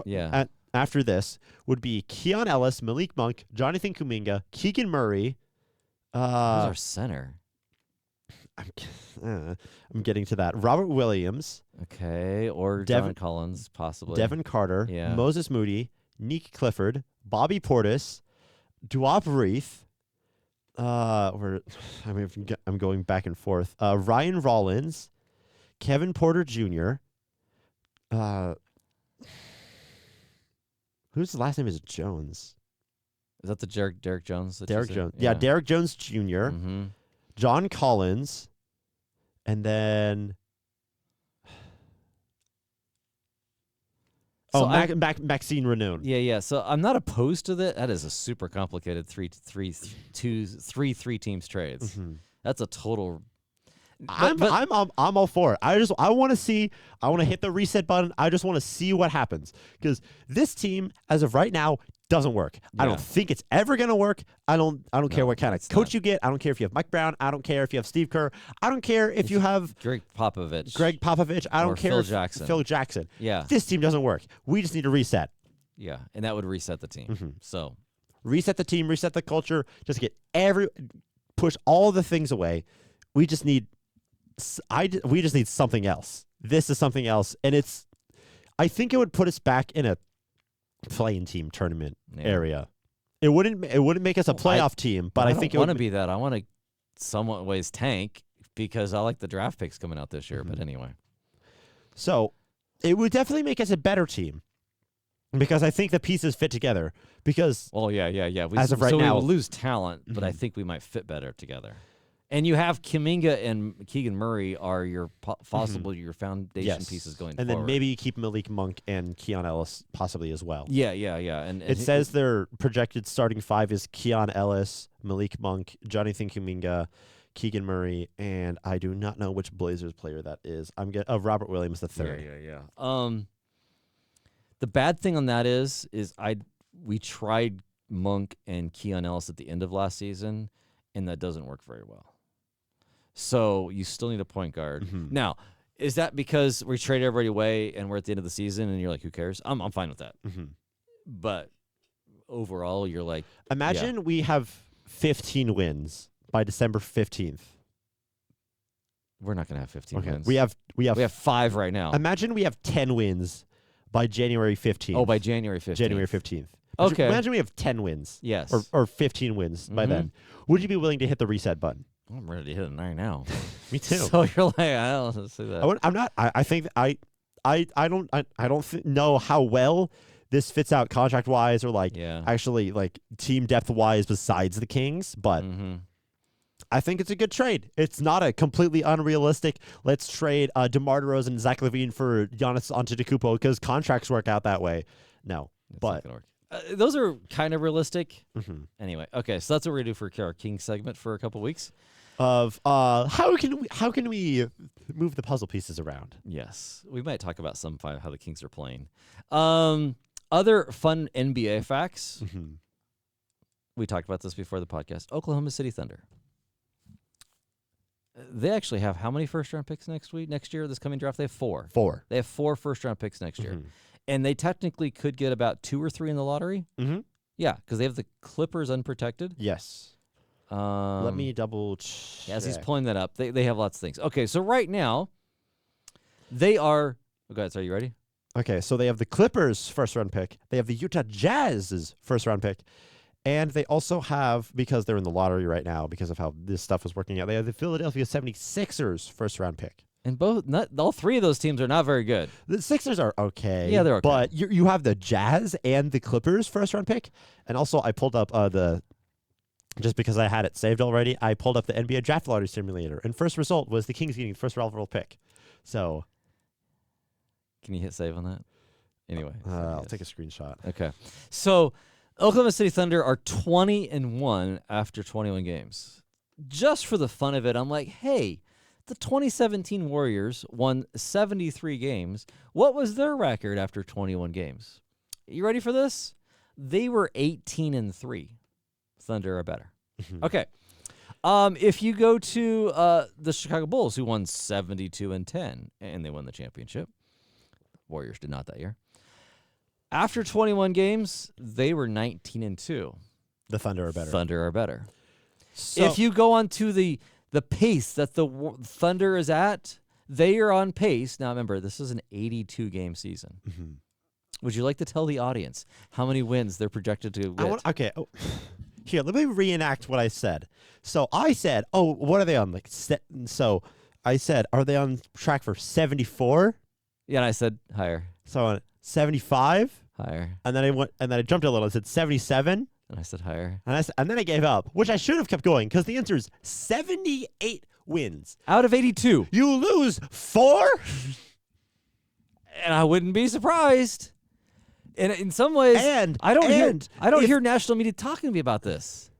yeah. after this, would be Keon Ellis, Malik Monk, Jonathan Kuminga, Keegan Murray. Who's our center? I'm getting to that. Robert Williams, Okay. Or John Collins, possibly. Devin Carter, Yeah. Moses Moody, Nick Clifford, Bobby Portis, Duop Reith. I'm going back and forth. Ryan Rollins, Kevin Porter Jr. Whose last name is Jones? Is that the Derek Jones? that you Derek said? Jones. Yeah, Derek Jones Jr. Mm-hmm. John Collins, and then So Maxine Renoon. Yeah. So I'm not opposed to that. That is a super complicated three teams trades. Mhm. That's a total. I'm all for it. I want to hit the reset button. I just want to see what happens because this team, as of right now, doesn't work. I Yeah. don't think it's ever gonna work. I don't care what kind of it's coach not. you get. I don't care if you have Mike Brown. I don't care if you have Steve Kerr. I don't care if you have Greg Popovich. Greg Popovich. I Or don't care Phil if Jackson. Phil Jackson. Yeah. This team doesn't work. We just need a reset. Yeah. And that would reset the team. Mhm. So Reset the team. Reset the culture. Just get push all the things away. We just need. We just need something else. This is something else, and I think it would put us back in a playing team tournament area. It wouldn't make us a playoff team, but I think it want to would be that. I want to somewhat ways tank because I like the draft picks coming out this year. Mhm. But anyway, So it would definitely make us a better team because I think the pieces fit together. Because yeah. As of right so now- we will lose talent, but I Mhm. think we might fit better together. And you have Kuminga and Keegan Murray are your possible your foundation yes, pieces going and forward. then maybe you keep Malik Monk and Keon Ellis possibly as well. Yeah. And It says their projected starting 5 is Keon Ellis, Malik Monk, Jonathan Kuminga, Keegan Murray, and I do not know which Blazers player that is. Robert Williams III. Yeah. The bad thing on that is we tried Monk and Keon Ellis at the end of last season, and that doesn't work very well. So you still need a point guard. Mhm. Now, is that because we traded everybody away and we're at the end of the season and you're like, who cares? I'm fine with that. Mhm. But overall, you're like, Imagine we have 15 wins by December 15th. we're not going to have 15 Okay. wins. We have we have 5 right now. Imagine we have 10 wins by January 15th. Oh, by January 15th. January 15th. Okay. Imagine we have 10 wins. Yes. Or 15 wins by Mhm. then. Would you be willing to hit the reset button? I'm ready to hit it right now. Me too. So you're like, I don't say that. I'm not. I think I don't know how well this fits out contract wise or Yeah. actually like team depth wise besides the Kings, but Mm-hmm. I think it's a good trade. It's not a completely unrealistic. Let's trade DeMar DeRozan and Zach LaVine for Giannis Antetokounmpo because contracts work out that way. No, It's but not gonna work. Those are kind of realistic. mhm. Anyway, okay, so that's what we're gonna do for our King segment for a couple weeks. Of how can we move the puzzle pieces around? Yes, we might talk about how the Kings are playing. Other fun NBA facts. Mhm. We talked about this before the podcast. Oklahoma City Thunder. They actually have how many first-round picks next year, this coming draft? They have 4. 4. They have 4 first-round picks next year. Mhm. And they technically could get about 2 or 3 in the lottery. Mhm. Yeah, because they have the Clippers unprotected. Yes. Let Let me double check. As he's pulling that up, they have lots of things. Okay, so right now, they are. Oh, go ahead. So are you ready? Okay, so they have the Clippers' first round pick. They have the Utah Jazz's first round pick. And they also have, because they're in the lottery right now, because of how this stuff is working out, they have the Philadelphia 76ers first-round pick. And all three of those teams are not very good. The Sixers are okay. Yeah, they're okay. But you have the Jazz and the Clippers first-round pick. And also, I pulled up just because I had it saved already, I pulled up the NBA Draft Lottery Simulator. And first result was the Kings getting the first overall pick. So, can you hit save on that? Anyway. I'll take a screenshot. Okay. So, Oklahoma City Thunder are 20-1 after 21 games. Just for the fun of it, I'm like, hey, the 2017 Warriors won 73 games. What was their record after 21 games? You ready for this? They were 18-3. Thunder are better. Okay. If you go to the Chicago Bulls, who won 72-10, and they won the championship. Warriors did not that year. After 21 games, they were 19-2. The Thunder are better. Thunder are better. So, If you go on to the pace that the Thunder is at, they are on pace. Now, remember, this is an 82-game season. mm-hmm. Would you like to tell the audience how many wins they're projected to get? Okay. Oh. Here, let me reenact what I said. So I said, what are they on? So I said, are they on track for 74? Yeah, and I said higher. So on 75? Higher. And then I jumped a little and said 77. And I said higher. And then I gave up, which I should have kept going because the answer is 78 wins. Out of 82. You lose 4? And I wouldn't be surprised. And in some ways, I don't hear national media talking to me about this.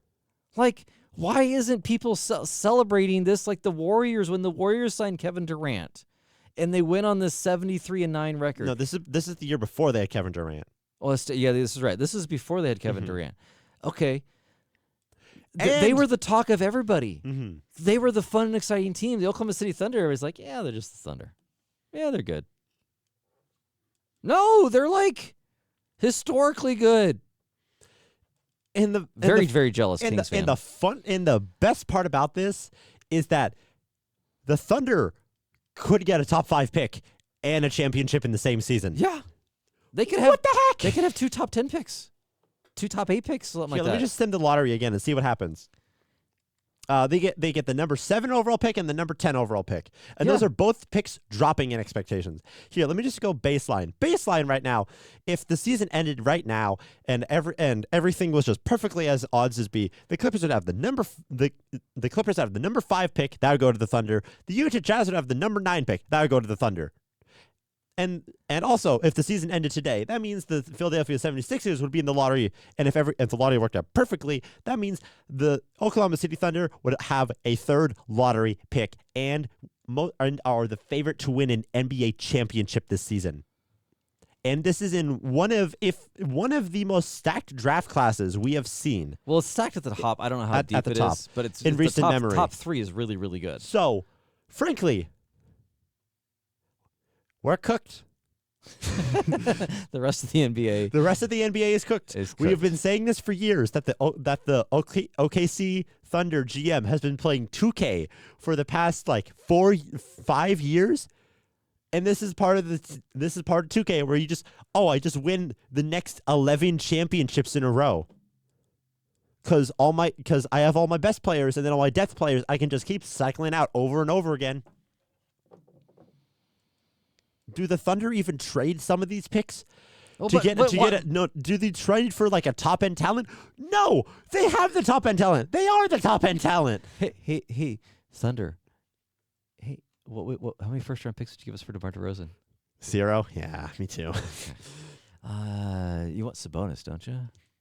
Like, why isn't people celebrating this like the Warriors when the Warriors signed Kevin Durant and they went on this 73-9 record? No, this is the year before they had Kevin Durant. Oh, yeah, this is right. This is before they had Kevin Durant. Okay. They were the talk of everybody. Mm-hmm. They were the fun and exciting team. The Oklahoma City Thunder was like, yeah, they're just the Thunder. Yeah, they're good. No, they're like historically good. Very jealous Kings fan. And the best part about this is that the Thunder could get a top 5 pick and a championship in the same season. Yeah. They could have what the heck? They could have 2 top 10 picks. 2 top 8 picks, something like that. Let me just send the lottery again and see what happens. They get the number 7 overall pick and the number 10 overall pick. And those are both picks dropping in expectations. Here, let me just go baseline. Baseline right now, if the season ended right now and everything was just perfectly as odds as be, the Clippers would have the Clippers have the number 5 pick, that would go to the Thunder. The Utah Jazz would have the number 9 pick, that would go to the Thunder. And also, if the season ended today, that means the Philadelphia 76ers would be in the lottery. And if the lottery worked out perfectly, that means the Oklahoma City Thunder would have a 3rd lottery pick and are the favorite to win an NBA championship this season. And this is in one of the most stacked draft classes we have seen. Well, it's stacked at the top. I don't know how deep at the it top. is, but it's in recent memory. Top 3 is really, really good. So, frankly, we're cooked. The rest of the NBA. The rest of the NBA is cooked. We have been saying this for years that the OKC Thunder GM has been playing 2K for the past 5 years, and this is part of 2K where you I just win the next 11 championships in a row. Because I have all my best players and then all my depth players, I can just keep cycling out over and over again. Do the Thunder even trade some of these picks do they trade for a top end talent? No, they have the top end talent. They are the top end talent. Hey, Thunder. Hey, what? How many first round picks did you give us for DeMar DeRozan? 0. Yeah, me too. You want Sabonis, don't you?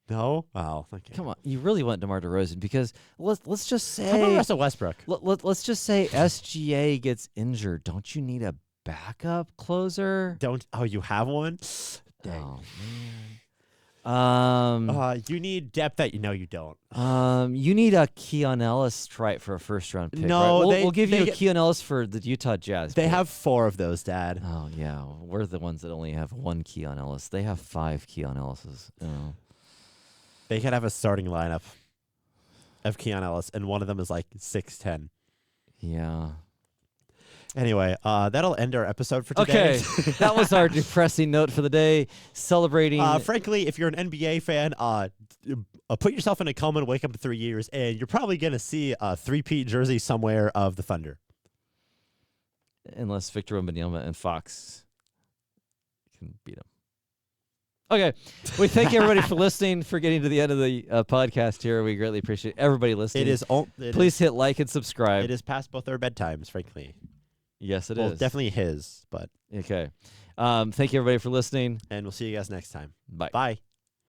No. Oh, okay. Come on, you really want DeMar DeRozan because let's just say. How about Russell Westbrook? Let's just say SGA gets injured. Don't you need a backup closer? You have one? Dang. Oh man. You need depth that you don't. You need a Keon Ellis for a first round pick. No, right? We'll give you a Keon Ellis for the Utah Jazz. They have 4 of those, Dad. Oh yeah, we're the ones that only have 1 Keon Ellis. They have 5 Keon Ellises. Oh. They could have a starting lineup of Keon Ellis, and one of them is 6'10". Yeah. Anyway, that'll end our episode for today. Okay, that was our depressing note for the day, celebrating. Frankly, if you're an NBA fan, put yourself in a coma and wake up in 3 years, and you're probably going to see a three-peat jersey somewhere of the Thunder. Unless Victor Wembanyama and Fox can beat him. Okay. We thank everybody for listening, for getting to the end of the podcast here. We greatly appreciate everybody listening. Please hit like and subscribe. It is past both our bedtimes, frankly. Yes, it well, is. Definitely his, but. Okay. Thank you, everybody, for listening. And we'll see you guys next time. Bye. Bye.